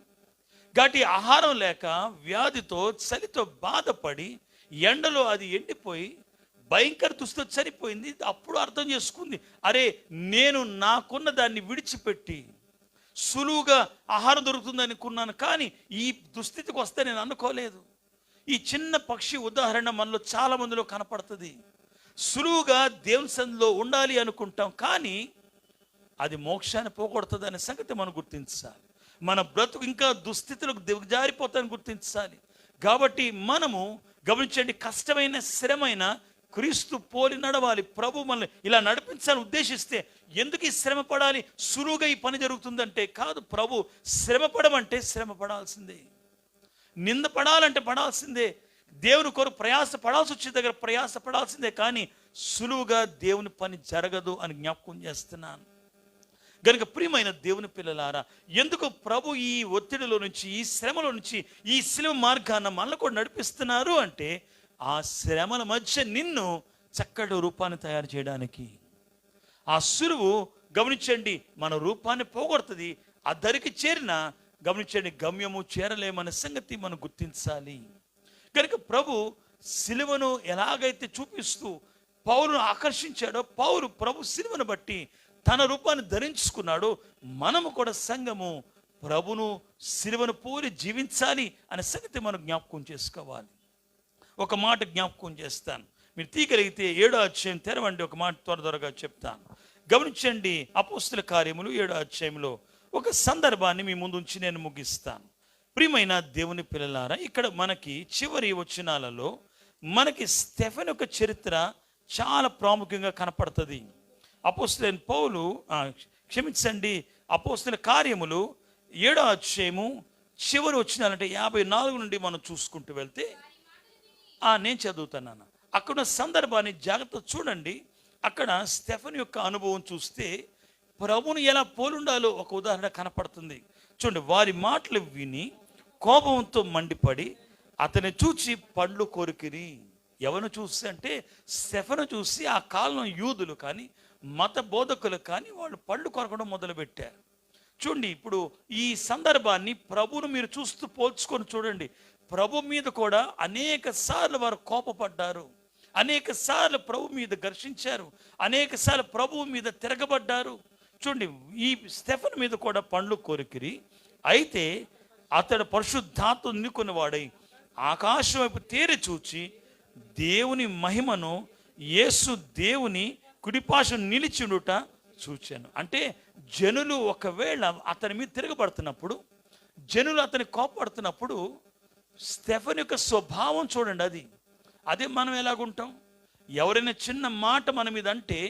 కాబట్టి ఆహారం లేక వ్యాధితో చలితో బాధపడి ఎండలో అది ఎండిపోయి భయంకర దుస్థితితో చనిపోయింది. అప్పుడు అర్థం చేసుకుంది, అరే నేను నాకున్న దాన్ని విడిచిపెట్టి సులువుగా ఆహారం దొరుకుతుంది అనుకున్నాను, కానీ ఈ దుస్థితికి వస్తే నేను అనుకోలేదు. ఈ చిన్న పక్షి ఉదాహరణ మనలో చాలా మందిలో కనపడుతుంది. సులువుగా దేవుని సన్నిధిలో ఉండాలి అనుకుంటాం, కానీ అది మోక్షాన్ని పోగొడుతుంది అనే సంగతి మనం గుర్తించాలి. మన బ్రతుకు ఇంకా దుస్థితులకు దిగజారిపోతాయని గుర్తించాలి. కాబట్టి మనము గమనించండి, కష్టమైన శ్రమైన క్రీస్తు పోలి నడవాలి. ప్రభు మనల్ని ఇలా నడిపించాలని ఉద్దేశిస్తే ఎందుకు ఈ శ్రమ పడాలి, సులువుగా ఈ పని జరుగుతుందంటే కాదు. ప్రభు శ్రమ పడమంటే శ్రమ పడాల్సిందే, నింద పడాలంటే పడాల్సిందే, దేవుని కొరకు ప్రయాస పడాల్సి వచ్చే దగ్గర ప్రయాస పడాల్సిందే, కానీ సులువుగా దేవుని పని జరగదు అని జ్ఞాపకం చేస్తున్నాను. గనుక ప్రియమైన దేవుని పిల్లలారా, ఎందుకు ప్రభు ఈ ఒత్తిడిలో నుంచి, ఈ శ్రమలో నుంచి, ఈ శిలువ మార్గాన్ని మనల్ని కూడా నడిపిస్తున్నారు అంటే ఆ శ్రమల మధ్య నిన్ను చక్కటి రూపాన్ని తయారు చేయడానికి. ఆ సులువు గమనించండి మన రూపాన్ని పోగొడుతుంది. ఆ ధరికి చేరిన గమనించండి గమ్యము చేరలేమనే సంగతి మనం గుర్తించాలి. కనుక ప్రభు సిలువను ఎలాగైతే చూపిస్తూ పౌలును ఆకర్షించాడో, ప్రభు సిలువను బట్టి తన రూపాన్ని ధరించుకున్నాడు. మనము కూడా సంఘము ప్రభును సిలువను పోలి జీవించాలి అనే సంగతి మనం జ్ఞాపకం చేసుకోవాలి. ఒక మాట జ్ఞాపకం చేస్తాను, మీరు తీయగలిగితే 7వ అధ్యాయం తెరవండి. ఒక మాట త్వరగా చెప్తాను. గమనించండి, అపోస్తుల కార్యములు 7వ అధ్యాయంలో ఒక సందర్భాన్ని మీ ముందు ఉంచి నేను ముగిస్తాను. ప్రియమైన దేవుని పిల్లలారా, ఇక్కడ మనకి చివరి వచనాలలో మనకి స్టెఫెను యొక్క చరిత్ర చాలా ప్రాముఖ్యంగా కనపడుతుంది. అపోస్తులైన పౌలు అపోస్తుల కార్యములు 7వ అధ్యాయము చివరి వచనాలంటే 54 నుండి మనం చూసుకుంటూ వెళ్తే, నేను చదువుతున్నాను. అక్కడ సందర్భాన్ని జాగ్రత్త చూడండి. అక్కడ స్టెఫెను యొక్క అనుభవం చూస్తే ప్రభువును ఎలా పోలుండాలో ఒక ఉదాహరణ కనపడుతుంది. చూడండి, వారి మాటలు విని కోపంతో మండిపడి అతన్ని చూచి పండ్లు కొరికిరి. ఎవరిని చూసి అంటే స్టెఫెను చూసి ఆ కాలంలో యూదులు కానీ మత బోధకులు కానీ వాళ్ళు పళ్ళు కొరకడం మొదలుపెట్టారు. చూడండి, ఇప్పుడు ఈ సందర్భాన్ని ప్రభువును మీరు చూస్తూ పోల్చుకొని చూడండి. ప్రభు మీద కూడా అనేక సార్లు వారు కోపపడ్డారు, అనేక సార్లు ప్రభు మీద ఘర్షించారు, అనేక సార్లు ప్రభువు మీద తిరగబడ్డారు. చూడండి, ఈ స్టెఫెను మీద కూడా పండ్లు కొరికిరి. అయితే అతడు పరిశుద్ధాత్మ నిండుకున్న వాడై ఆకాశం వైపు తేరి చూచి దేవుని మహిమను, యేసు దేవుని కుడిపాశం నిలిచిండుట చూచాను. అంటే జనులు ఒకవేళ అతని మీద తిరగబడుతున్నప్పుడు, జనులు అతని కోపడుతున్నప్పుడు స్టెఫెను యొక్క స్వభావం చూడండి. అదే మనం ఎలాగుంటాం. ఎవరైనా చిన్న మాట మన మీద అంటే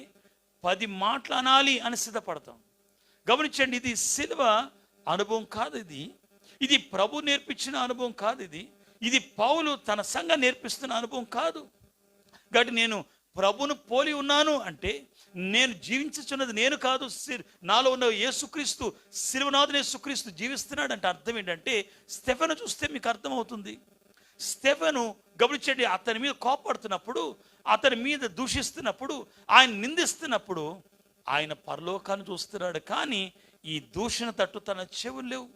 10 మాటలు అనాలి అని సిద్ధపడతాం. గమనించండి, ఇది సిలువ అనుభవం కాదు, ఇది ప్రభు నేర్పించిన అనుభవం కాదు, ఇది పౌలు తన సంఘం నేర్పిస్తున్న అనుభవం కాదు. కాబట్టి నేను ప్రభును పోలి ఉన్నాను అంటే నేను జీవించుచున్నది నేను కాదు, నాలో ఉన్న యేసుక్రీస్తు, సిలువనాథుని యేసుక్రీస్తు జీవిస్తున్నాడు అంటే అర్థం ఏంటంటే, స్టెఫెను చూస్తే మీకు అర్థమవుతుంది. స్టెఫెను గమనించండి, అతని మీద కోపడుతున్నప్పుడు, అతని మీద దూషిస్తున్నప్పుడు, ఆయన నిందిస్తున్నప్పుడు ఆయన పరలోకాన్ని చూస్తున్నాడు. కానీ ఈ దూషణ తట్టు తన చెవులు లేవు.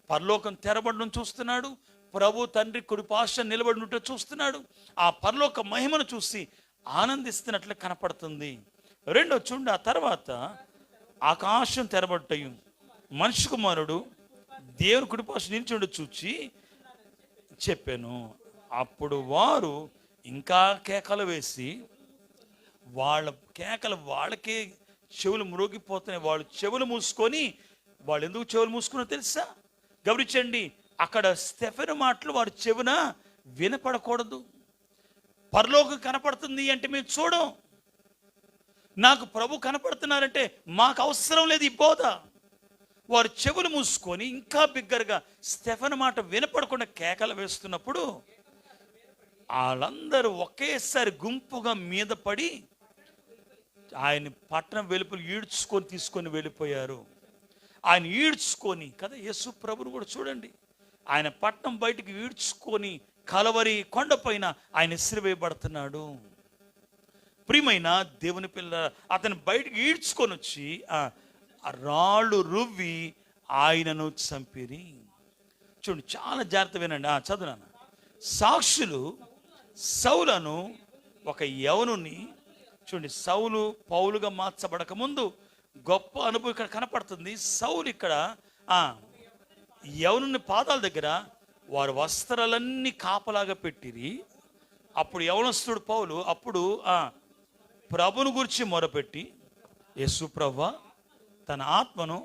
పరలోకం తెరబడడం చూస్తున్నాడు, ప్రభు తండ్రి కుడిపార్శ్వం నిలబడినట్టు చూస్తున్నాడు. ఆ పరలోక మహిమను చూసి ఆనందిస్తున్నట్లు కనపడుతుంది. రెండో చూడండి, ఆ తర్వాత ఆకాశం తెరబడ్డయు మనిషి కుమారుడు దేవుని కుడిపార్శ్వం నిల్చుండి చూచి చెప్పాను. అప్పుడు వారు ఇంకా కేకలు వేసి, వాళ్ళ కేకలు వాళ్ళకే చెవులు మ్రోగిపోతున్నాయి. వాళ్ళు చెవులు మూసుకొని, వాళ్ళు ఎందుకు చెవులు మూసుకున్నా తెలుసా? గమనించండి, అక్కడ స్టెఫెను మాటలు వారి చెవున వినపడకూడదు. పరలోకం కనపడుతుంది అంటే మేము చూడం. నాకు ప్రభు కనపడుతున్నారంటే మాకు అవసరం లేదు ఈ బోధ. వారు చెవులు మూసుకొని ఇంకా బిగ్గరగా స్టెఫెను మాట వినపడకుండా కేకలు వేస్తున్నప్పుడు వాళ్ళందరూ ఒకేసారి గుంపుగా మీద పడి ఆయన పట్టణం వెలుపలు ఈడ్చుకొని తీసుకొని వెళ్ళిపోయారు. ఆయన ఈడ్చుకొని కదా, యేసు ప్రభుని కూడా చూడండి, ఆయన పట్టణం బయటికి ఈడ్చుకొని కలవరి కొండపైన ఆయన ఇసిరివేయబడుతున్నాడు. ప్రియమైన దేవుని పిల్ల, అతను బయటికి ఈడ్చుకొని వచ్చి రాళ్ళు రువ్వి ఆయనను చంపిరి. చూడండి, చాలా జాగ్రత్త వినండి, చదువునాను. సాక్షులు సౌలను, ఒక యవనుని, చూడండి, సౌలు పౌలుగా మార్చబడక ముందు గొప్ప అనుభవం ఇక్కడ కనపడుతుంది. సౌలు ఇక్కడ యవనుని పాదాల దగ్గర వారు వస్త్రాలన్నీ కాపలాగా పెట్టిరి. అప్పుడు యవనస్తుడు పౌలు అప్పుడు ప్రభుని గురించి మొరపెట్టి, యేసు ప్రభువా, తన ఆత్మను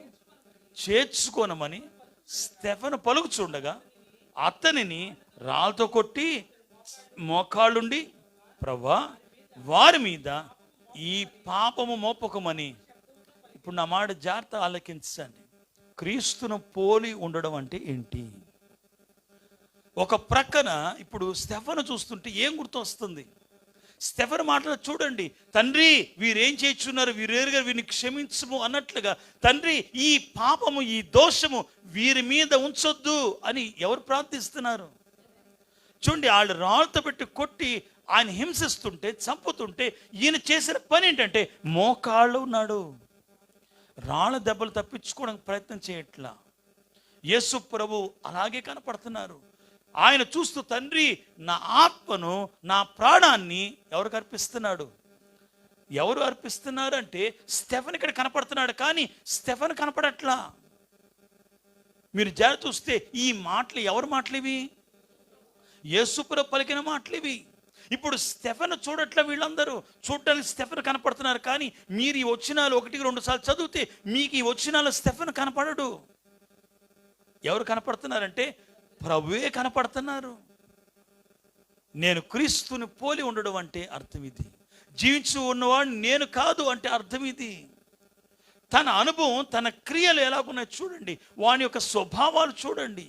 చేర్చుకోనమని స్టెఫను పలుకుచుండగా అతనిని రాళ్ళతో కొట్టి మోకాళ్ళుండి, ప్రభువా, వారి మీద ఈ పాపము మోపకమని. ఇప్పుడు నా మాట జాగ్రత్త ఆలకించండి. క్రీస్తును పోలి ఉండడం అంటే ఏంటి? ఒక ప్రక్కన ఇప్పుడు స్టెఫను చూస్తుంటే ఏం గుర్తు వస్తుంది? స్టెఫను మాటలు చూడండి, తండ్రి వీరేం చేయుచున్నారు, వీరేరుగా వీరిని క్షమించము అన్నట్లుగా, తండ్రి ఈ పాపము ఈ దోషము వీరి మీద ఉంచొద్దు అని ఎవరు ప్రార్థిస్తున్నారు? చూడండి, వాళ్ళు రాళ్ళతో పెట్టి కొట్టి ఆయన హింసిస్తుంటే, చంపుతుంటే, ఈయన చేసిన పని ఏంటంటే మోకాళ్ళు ఉన్నాడు. రాళ్ళ దెబ్బలు తప్పించుకోవడానికి ప్రయత్నం చేయట్లా. యేసు ప్రభు అలాగే కనపడుతున్నారు. ఆయన చూస్తూ, తండ్రి నా ఆత్మను, నా ప్రాణాన్ని ఎవరికి అర్పిస్తున్నాడు? ఎవరు అర్పిస్తున్నారు అంటే స్టెఫన్ ఇక్కడ కనపడుతున్నాడు, కానీ స్టెఫన్ కనపడట్లా. మీరు జాగ్రత్త చూస్తే ఈ మాటలు ఎవరు మాటలు ఇవి? యేసు ప్రభు పలికిన మాటలు ఇవి. ఇప్పుడు స్టెఫను చూడట్ల, వీళ్ళందరూ చూడటానికి స్టెఫను కనపడుతున్నారు, కానీ మీరు ఈ వచనాలు 1-2 సార్లు చదివితే మీకు ఈ వచనాలు స్టెఫను కనపడడు. ఎవరు కనపడుతున్నారంటే ప్రభువే కనపడుతున్నారు. నేను క్రీస్తుని పోలి ఉండడం అంటే అర్థం ఇది. జీవించి ఉన్నవాడు నేను కాదు అంటే అర్థం ఇది. తన అనుభవం, తన క్రియలు ఎలాగున్నాయి చూడండి, వాని యొక్క స్వభావాలు చూడండి.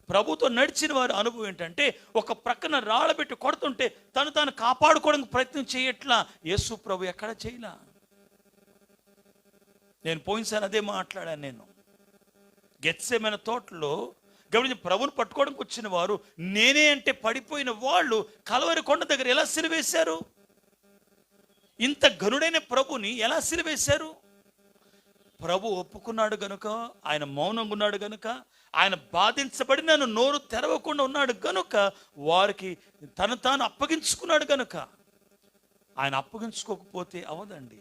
ప్రభుతో నడిచిన వారి అనుభవం ఏంటంటే, ఒక ప్రక్కన రాళ్ళబెట్టి కొడుతుంటే తను తాను కాపాడుకోవడానికి ప్రయత్నం చేయట్లా. యేసు ప్రభు ఎక్కడ చేయలా. నేను పోయినసారి అదే మాట్లాడాను. నేను గెత్సేమనే తోటలో గమనించి, ప్రభుని పట్టుకోవడానికి వచ్చిన వారు నేనే అంటే పడిపోయిన వాళ్ళు కలవరి కొండ దగ్గర ఎలా సిలువేశారు? ఇంత గనుడైన ప్రభుని ఎలా సిలువేశారు? ప్రభు ఒప్పుకున్నాడు గనుక, ఆయన మౌనంగా ఉన్నాడు గనుక, ఆయన బాధించబడి నన్ను నోరు తెరవకుండా ఉన్నాడు గనుక, వారికి తను తాను అప్పగించుకున్నాడు గనుక. ఆయన అప్పగించుకోకపోతే అవదండి.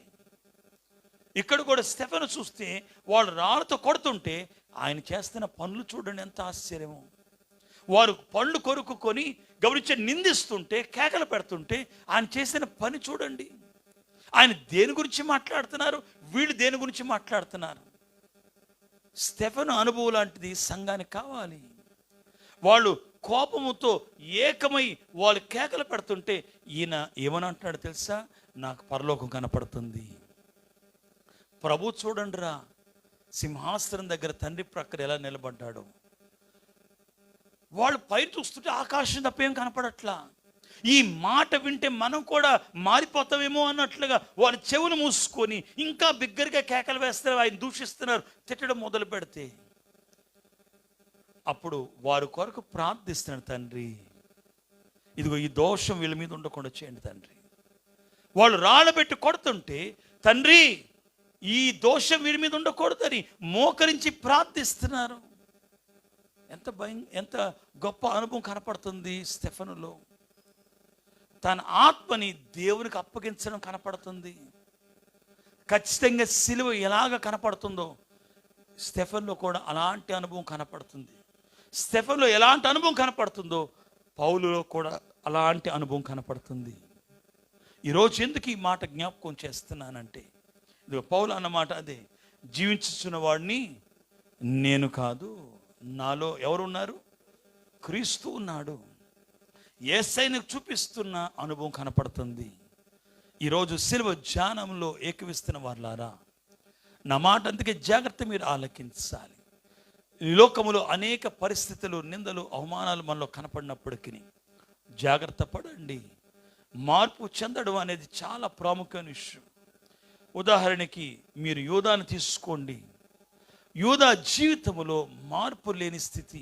ఇక్కడ కూడా స్టెఫను చూస్తే వాళ్ళు రాళ్ళతో కొడుతుంటే ఆయన చేస్తున్న పనులు చూడండి, ఎంత ఆశ్చర్యము. వారు పళ్ళు కొరుకుకొని గమనించి నిందిస్తుంటే, కేకలు పెడుతుంటే ఆయన చేసిన పని చూడండి. ఆయన దేని గురించి మాట్లాడుతున్నారు, వీళ్ళు దేని గురించి మాట్లాడుతున్నారు? స్టెఫను అనుభవం లాంటిది సంఘానికి కావాలి. వాళ్ళు కోపముతో ఏకమై వాళ్ళు కేకలు పెడుతుంటే ఈయన ఏమని అంటున్నాడు తెలుసా? నాకు పరలోకం కనపడుతుంది. ప్రభు చూడండి రా, సింహాసనం దగ్గర తండ్రి ప్రక్కన ఎలా నిలబడ్డాడు. వాళ్ళు పై చూస్తుంటే ఆకాశం తప్ప ఏం కనపడట్లా. ఈ మాట వింటే మనం కూడా మారిపోతామేమో అన్నట్లుగా వారి చెవులు మూసుకొని ఇంకా బిగ్గరగా కేకలు వేస్తారు, ఆయన దూషిస్తున్నారు, తిట్టడం మొదలు పెడితే అప్పుడు వారి కొరకు ప్రార్థిస్తున్నారు, తండ్రి ఇదిగో ఈ దోషం వీళ్ళ మీద ఉండకుండా చేయండి తండ్రి. వాళ్ళు రాళ్ళబెట్టి కొడుతుంటే, తండ్రి ఈ దోషం వీరి మీద ఉండకూడదని మోకరించి ప్రార్థిస్తున్నారు. ఎంత గొప్ప అనుభవం కనపడుతుంది స్టెఫనులో. తన ఆత్మని దేవునికి అప్పగించడం కనపడుతుంది. ఖచ్చితంగా సిలువ ఎలాగ కనపడుతుందో స్టెఫన్లో కూడా అలాంటి అనుభవం కనపడుతుంది. స్టెఫన్లో ఎలాంటి అనుభవం కనపడుతుందో పౌలులో కూడా అలాంటి అనుభవం కనపడుతుంది. ఈరోజు ఎందుకు ఈ మాట జ్ఞాపకం చేస్తున్నానంటే, ఇది పౌలు అన్నమాట అదే, జీవించుచున్న వాడిని నేను కాదు, నాలో ఎవరున్నారు? క్రీస్తు ఉన్నాడు. యేసయ్యను చూపిస్తున్న అనుభవం కనపడుతుంది. ఈరోజు సిలువ ధ్యానంలో ఏకవిస్తున్న వారులారా, నా మాట అందుకే జాగ్రత్త మీరు ఆలకించాలి. ఈ లోకములో అనేక పరిస్థితులు, నిందలు, అవమానాలు మనలో కనపడినప్పటికీ జాగ్రత్త పడండి. మార్పు చెందడం అనేది చాలా ప్రాముఖ్యమైన విషయం. ఉదాహరణకి మీరు యూదాను తీసుకోండి. యూదా జీవితంలో మార్పు లేని స్థితి,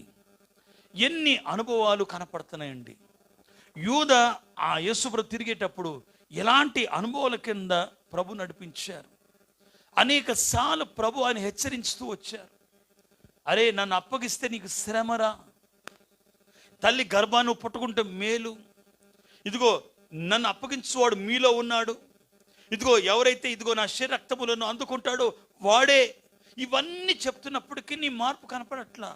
ఎన్ని అనుభవాలు కనపడుతున్నాయండి. యూదా ఆ యేసుప్రభు తిరిగేటప్పుడు ఎలాంటి అనుభవాల కింద ప్రభు నడిపించారు. అనేక సార్లు ప్రభు ఆయన హెచ్చరించుతూ వచ్చారు. అరే, నన్ను అప్పగిస్తే నీకు శ్రమరా, తల్లి గర్భాన్ని పట్టుకుంటే మేలు, ఇదిగో నన్ను అప్పగించేవాడు మీలో ఉన్నాడు, ఇదిగో ఎవరైతే ఇదిగో నా శరీర రక్తములను అందుకుంటాడో వాడే. ఇవన్నీ చెప్తున్నప్పటికీ నీ మార్పు కనపడట్లా.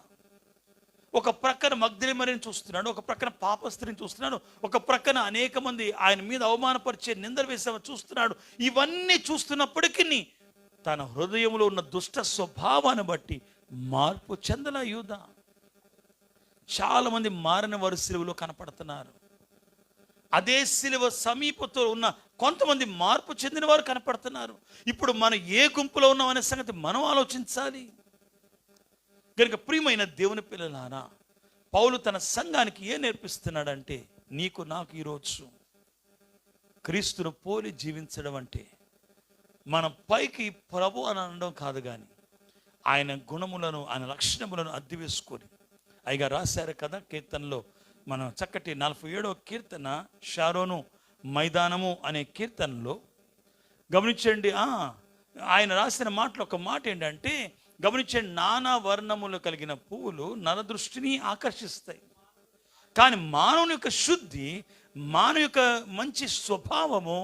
ఒక ప్రక్కన మగ్దలేమరిని చూస్తున్నాడు, ఒక ప్రక్కన పాపస్త్రిని చూస్తున్నాడు, ఒక ప్రక్కన అనేక మంది ఆయన మీద అవమానపరిచే నిందలు వేసే చూస్తున్నాడు. ఇవన్నీ చూస్తున్నప్పటికీ తన హృదయంలో ఉన్న దుష్ట స్వభావాన్ని బట్టి మార్పు చెందల యూదా. చాలా మంది మారిన వారు సిలువలో కనపడుతున్నారు. అదే సిలువ సమీపంతో ఉన్న కొంతమంది మార్పు చెందిన వారు కనపడుతున్నారు. ఇప్పుడు మనం ఏ గుంపులో ఉన్నామనే సంగతి మనం ఆలోచించాలి. కనుక ప్రియమైన దేవుని పిల్లలారా, పౌలు తన సంఘానికి ఏం నేర్పిస్తున్నాడంటే, నీకు నాకు ఈరోజు క్రీస్తును పోలి జీవించడం అంటే మనం పైకి ప్రభు అని అనడం కాదు, కానీ ఆయన గుణములను ఆయన లక్షణములను అద్దె వేసుకొని అయిగా రాశారు కదా కీర్తనలో. మనం చక్కటి 47వ కీర్తన షారోను మైదానము అనే కీర్తనలో గమనించండి. ఆయన రాసిన మాటలు ఒక మాట ఏంటంటే, గమనించండి, నానా వర్ణములు కలిగిన పువ్వులు నరదృష్టిని ఆకర్షిస్తాయి, కానీ మానవుని యొక్క శుద్ధి, మానవ యొక్క మంచి స్వభావము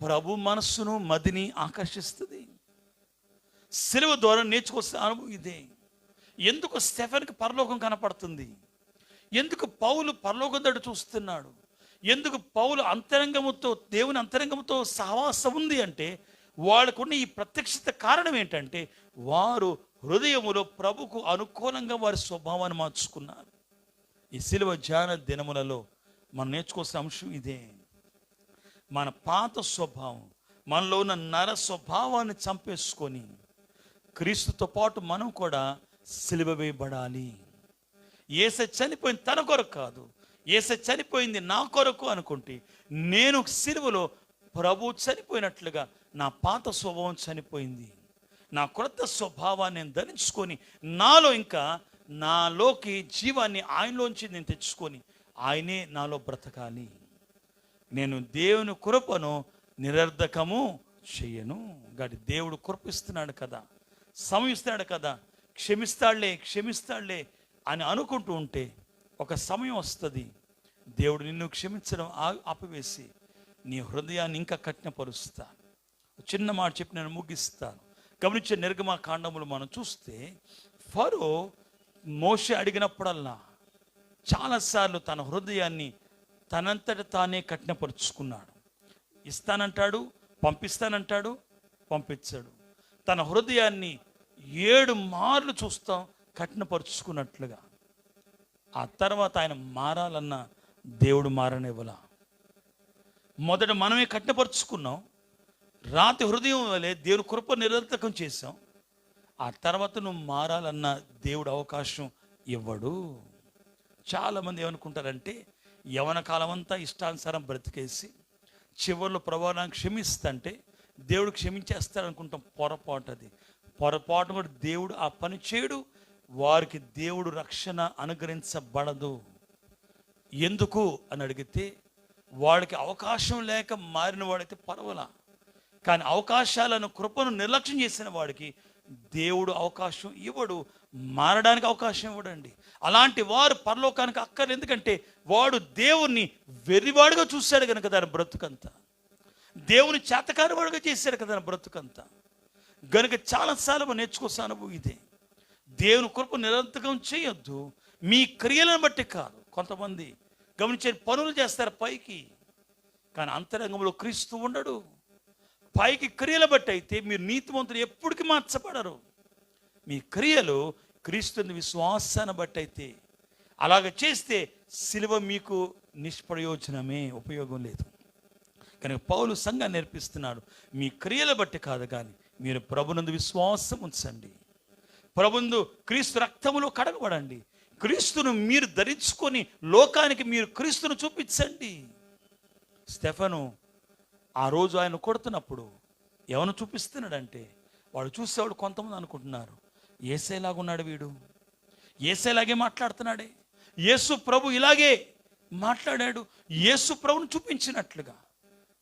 ప్రభు మనస్సును మదిని ఆకర్షిస్తుంది. సిలువ ద్వారా నేర్చుకొస్తే అనుభవం ఇదే. ఎందుకు స్టెఫెన్కి పరలోకం కనపడుతుంది? ఎందుకు పౌలు పరలోకం దడు చూస్తున్నాడు? ఎందుకు పౌలు అంతరంగముతో, దేవుని అంతరంగముతో సహవాసం ఉంది అంటే, వాళ్ళకున్న ఈ ప్రత్యక్షత కారణం ఏంటంటే, వారు హృదయములో ప్రభుకు అనుకూలంగా వారి స్వభావాన్ని మార్చుకున్నారు. ఈ సిలువ ధ్యాన దినములలో మనం నేర్చుకోవాల్సిన అంశం ఇదే. మన పాత స్వభావం, మనలో ఉన్న నర స్వభావాన్ని చంపేసుకొని క్రీస్తుతో పాటు మనం కూడా సిలువ వేయబడాలి. యేసు చనిపోయింది తన కొరకు కాదు, యేసు చనిపోయింది నా కొరకు అనుకుంటే, నేను సిలువలో ప్రభు చనిపోయినట్లుగా నా పాత స్వభావం చనిపోయింది. నా క్రొత్త స్వభావాన్ని నేను ధరించుకొని, నాలోకి జీవాన్ని ఆయనలోంచి నేను తెచ్చుకొని ఆయనే నాలో బ్రతకాలి. నేను దేవుని కృపను నిరర్ధకము చెయ్యను. గాడి దేవుడు కృపిస్తున్నాడు కదా, సమయిస్తున్నాడు కదా, క్షమిస్తాడులే అని అనుకుంటూ ఉంటే ఒక సమయం వస్తుంది, దేవుడు నిన్ను క్షమించడం ఆపివేసి నీ హృదయాన్ని ఇంకా కఠినపరుస్తాను. చిన్న మాట చెప్పి నేను ముగిస్తాను. గమనించే నిర్గమకాండములు మనం చూస్తే, ఫరో మోషే అడిగినప్పుడల్లా చాలాసార్లు తన హృదయాన్ని తనంతట తానే కఠినపరుచుకున్నాడు. ఇస్తానంటాడు, పంపిస్తానంటాడు, పంపించాడు. తన హృదయాన్ని 7 మార్లు చూస్తాం కఠినపరుచుకున్నట్లుగా. ఆ తర్వాత ఆయన మారాలన్న దేవుడు మారనివ్వలా. మొదట మనమే కఠినపరుచుకున్నాం, రాతి హృదయం వలె దేవుని కృప నిరర్థకం చేశాం. ఆ తర్వాత నువ్వు మారాలన్న దేవుడు అవకాశం ఇవ్వడు. చాలామంది ఏమనుకుంటారంటే, యవన కాలం అంతా ఇష్టానుసారం బ్రతికేసి చివరిలో ప్రభావాన్ని క్షమిస్తుంటే దేవుడు క్షమించేస్తాడనుకుంటాం. పొరపాటు అది. పొరపాటు కూడా దేవుడు ఆ పని చేయడు. వారికి దేవుడు రక్షణ అనుగ్రహించబడదు. ఎందుకు అని అడిగితే, వాడికి అవకాశం లేక మారిన వాడైతే పర్వాలా, కానీ అవకాశాలను కృపను నిర్లక్ష్యం చేసిన వాడికి దేవుడు అవకాశం ఇవ్వడు, మారడానికి అవకాశం ఇవ్వడండి. అలాంటి వారు పరలోకానికి అక్కర్లేదు. ఎందుకంటే వాడు దేవుణ్ణి వెర్రివాడుగా చూశాడు కనుక దాని బ్రతుకంతా, దేవుని చేతకారివాడుగా చేశాడు కదా దాని బ్రతుకంతా. గనుక చాలాసార్లు నేర్చుకోవాల్సిన అనుభవం ఇదే. దేవుని కృప నిరంతరం చేయొద్దు, మీ క్రియలను బట్టి కాదు. కొంతమంది గమనించే పనులు చేస్తారు పైకి, కానీ అంతరంగంలో క్రీస్తు ఉండడు. పైకి క్రియలు బట్టి అయితే మీరు నీతిమంతులు ఎప్పటికీ మార్చబడరు. మీ క్రియలు క్రీస్తుని విశ్వాసాన్ని బట్టి అయితే, అలాగ చేస్తే సిలువ మీకు నిష్ప్రయోజనమే, ఉపయోగం లేదు. కనుక పౌలు సంఘాన్ని నేర్పిస్తున్నాడు, మీ క్రియలు బట్టి కాదు, కానీ మీరు ప్రభునందు విశ్వాసం ఉంచండి, ప్రభునందు క్రీస్తు రక్తములో కడగబడండి. క్రీస్తును మీరు ధరించుకొని లోకానికి మీరు క్రీస్తును చూపించండి. స్టెఫను ఆ రోజు ఆయన కొడుతున్నప్పుడు ఎవరు చూపిస్తున్నాడంటే, వాడు చూసేవాడు కొంతమంది అనుకుంటున్నారు, యేసేలాగున్నాడు వీడు, యేసేలాగే మాట్లాడుతున్నాడే, యేసు ప్రభు ఇలాగే మాట్లాడాడు, యేసు ప్రభును చూపించినట్లుగా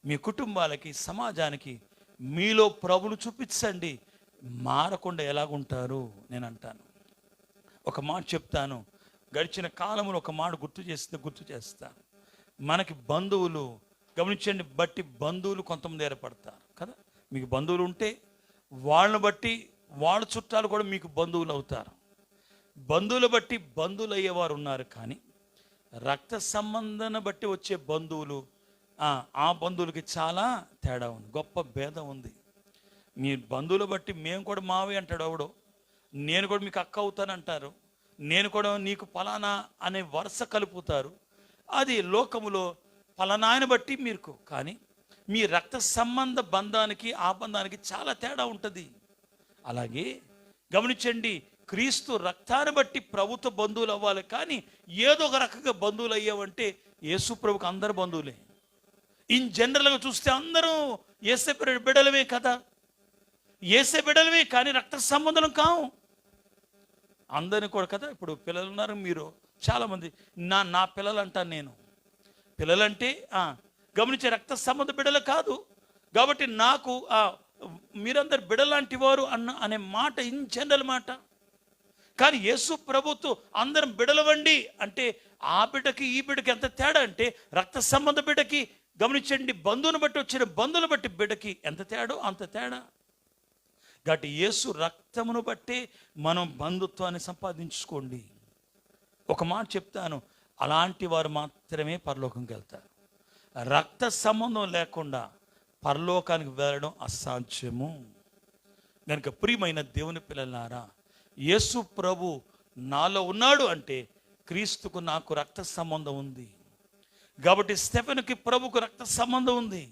మీ కుటుంబాలకి, సమాజానికి మీలో ప్రభును చూపించండి. మారకుండా ఎలాగుంటారు నేను అంటాను. ఒక మాట చెప్తాను, గడిచిన కాలంలో ఒక మాట గుర్తు చేస్తాను. మనకి బంధువులు, గమనించండి, బట్టి బంధువులు కొంతమంది ఏర్పడతారు కదా. మీకు బంధువులు ఉంటే వాళ్ళని బట్టి వాళ్ళ చుట్టాలు కూడా మీకు బంధువులు అవుతారు. బంధువులు బట్టి బంధువులు అయ్యేవారు ఉన్నారు, కానీ రక్త సంబంధాన్ని బట్టి వచ్చే బంధువులు, ఆ బంధువులకి చాలా తేడా ఉంది, గొప్ప భేదం ఉంది. మీ బంధువులు బట్టి మేము కూడా మావి అంటాడు ఎవడో, నేను కూడా మీకు అక్క అవుతానంటారు, నేను కూడా నీకు ఫలానా అనే వరుస కలుపుతారు. అది లోకములో ఫలానాయని బట్టి మీకు, కానీ మీ రక్త సంబంధ బంధానికి ఆ బంధానికి చాలా తేడా ఉంటుంది. అలాగే గమనించండి, క్రీస్తు రక్తాన్ని బట్టి ప్రభుత్వ బంధువులు అవ్వాలి, కానీ ఏదో ఒక రకంగా బంధువులు అయ్యావంటే యేసు ప్రభుకు అందరు బంధువులే. ఇన్ జనరల్గా చూస్తే అందరూ యేసే బిడ్డలమే కదా, యేసే బిడ్డలమే, కానీ రక్త సంబంధం కావు అందరిని కూడా కదా. ఇప్పుడు పిల్లలు ఉన్నారు, మీరు చాలామంది నా పిల్లలు అంటాను నేను. పిల్లలంటే గమనించే రక్త సంబంధ బిడ్డలు కాదు, కాబట్టి నాకు మీరందరు బిడ్డలాంటి వారు అనే మాట ఇన్ జనరల్ మాట. కానీ యేసు ప్రభుతో అందరం బిడ్డలవండి అంటే ఆ బిడ్డకి ఈ బిడ్డకి ఎంత తేడా అంటే, రక్త సంబంధ బిడ్డకి గమనించండి, బంధువుని బట్టి వచ్చిన బంధువులు బట్టి బిడ్డకి ఎంత తేడో అంత తేడా. కాబట్టి యేసు రక్తమును బట్టే మనం బంధుత్వాన్ని సంపాదించుకోండి. ఒక మాట చెప్తాను, అలాంటి వారు మాత్రమే పరలోకంకి వెళ్తారు. రక్త సంబంధం లేకుండా పరలోకానికి వెళ్ళడం అసాధ్యము. కనుక ప్రియమైన దేవుని పిల్లలారా, యేసు ప్రభు నాలో ఉన్నాడు అంటే క్రీస్తుకు నాకు రక్త సంబంధం ఉంది. కాబట్టి స్టెఫెనుకి ప్రభుకు రక్త సంబంధం ఉంది.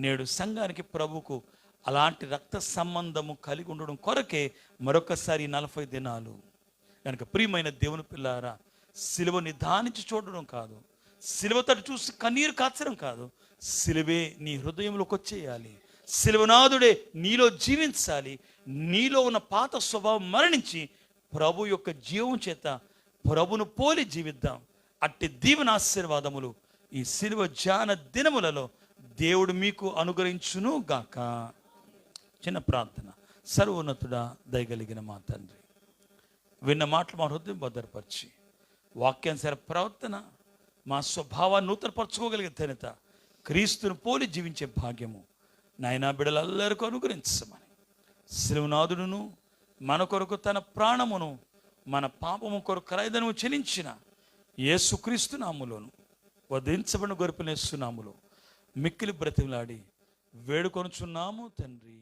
నేడు సంఘానికి ప్రభుకు అలాంటి రక్త సంబంధము కలిగి ఉండడం కొరకే మరొకసారి 40 దినాలు. కనుక ప్రియమైన దేవుని పిల్లారా, సిలువ నిదానించి చూడడం కాదు, సిలువ తట్టు చూసి కన్నీరు కాచడం కాదు, సిలువే నీ హృదయంలోకి వచ్చేయాలి. సిలువనాథుడే నీలో జీవించాలి. నీలో ఉన్న పాత స్వభావం మరణించి ప్రభు యొక్క జీవం చేత ప్రభును పోలి జీవిద్దాం. అట్టి దీవెన ఆశీర్వాదములు ఈ సిలువ ధ్యాన దినములలో దేవుడు మీకు అనుగ్రహించును గాక. చిన్న ప్రార్థన. సర్వోన్నతుడా, దయగలిగిన మా తండ్రి, విన్న మాటలు మా హృదయం భద్రపరిచి వాక్యానుసార ప్రవర్తన, మా స్వభావాన్ని నూతనపరచుకోగలిగే ధన్యత, క్రీస్తును పోలి జీవించే భాగ్యము నాయనా బిడ్డలందరికీ అనుగ్రహించమని, శిలువనాథుడును మన కొరకు తన ప్రాణమును మన పాపము కొరకు క్రయధనము చెల్లించిన యేసుక్రీస్తు నామములోను వధించబడిన గొర్రెపిల్ల యేసు నామములో మిక్కిలి బ్రతిమలాడి వేడుకొనుచున్నాము తండ్రి.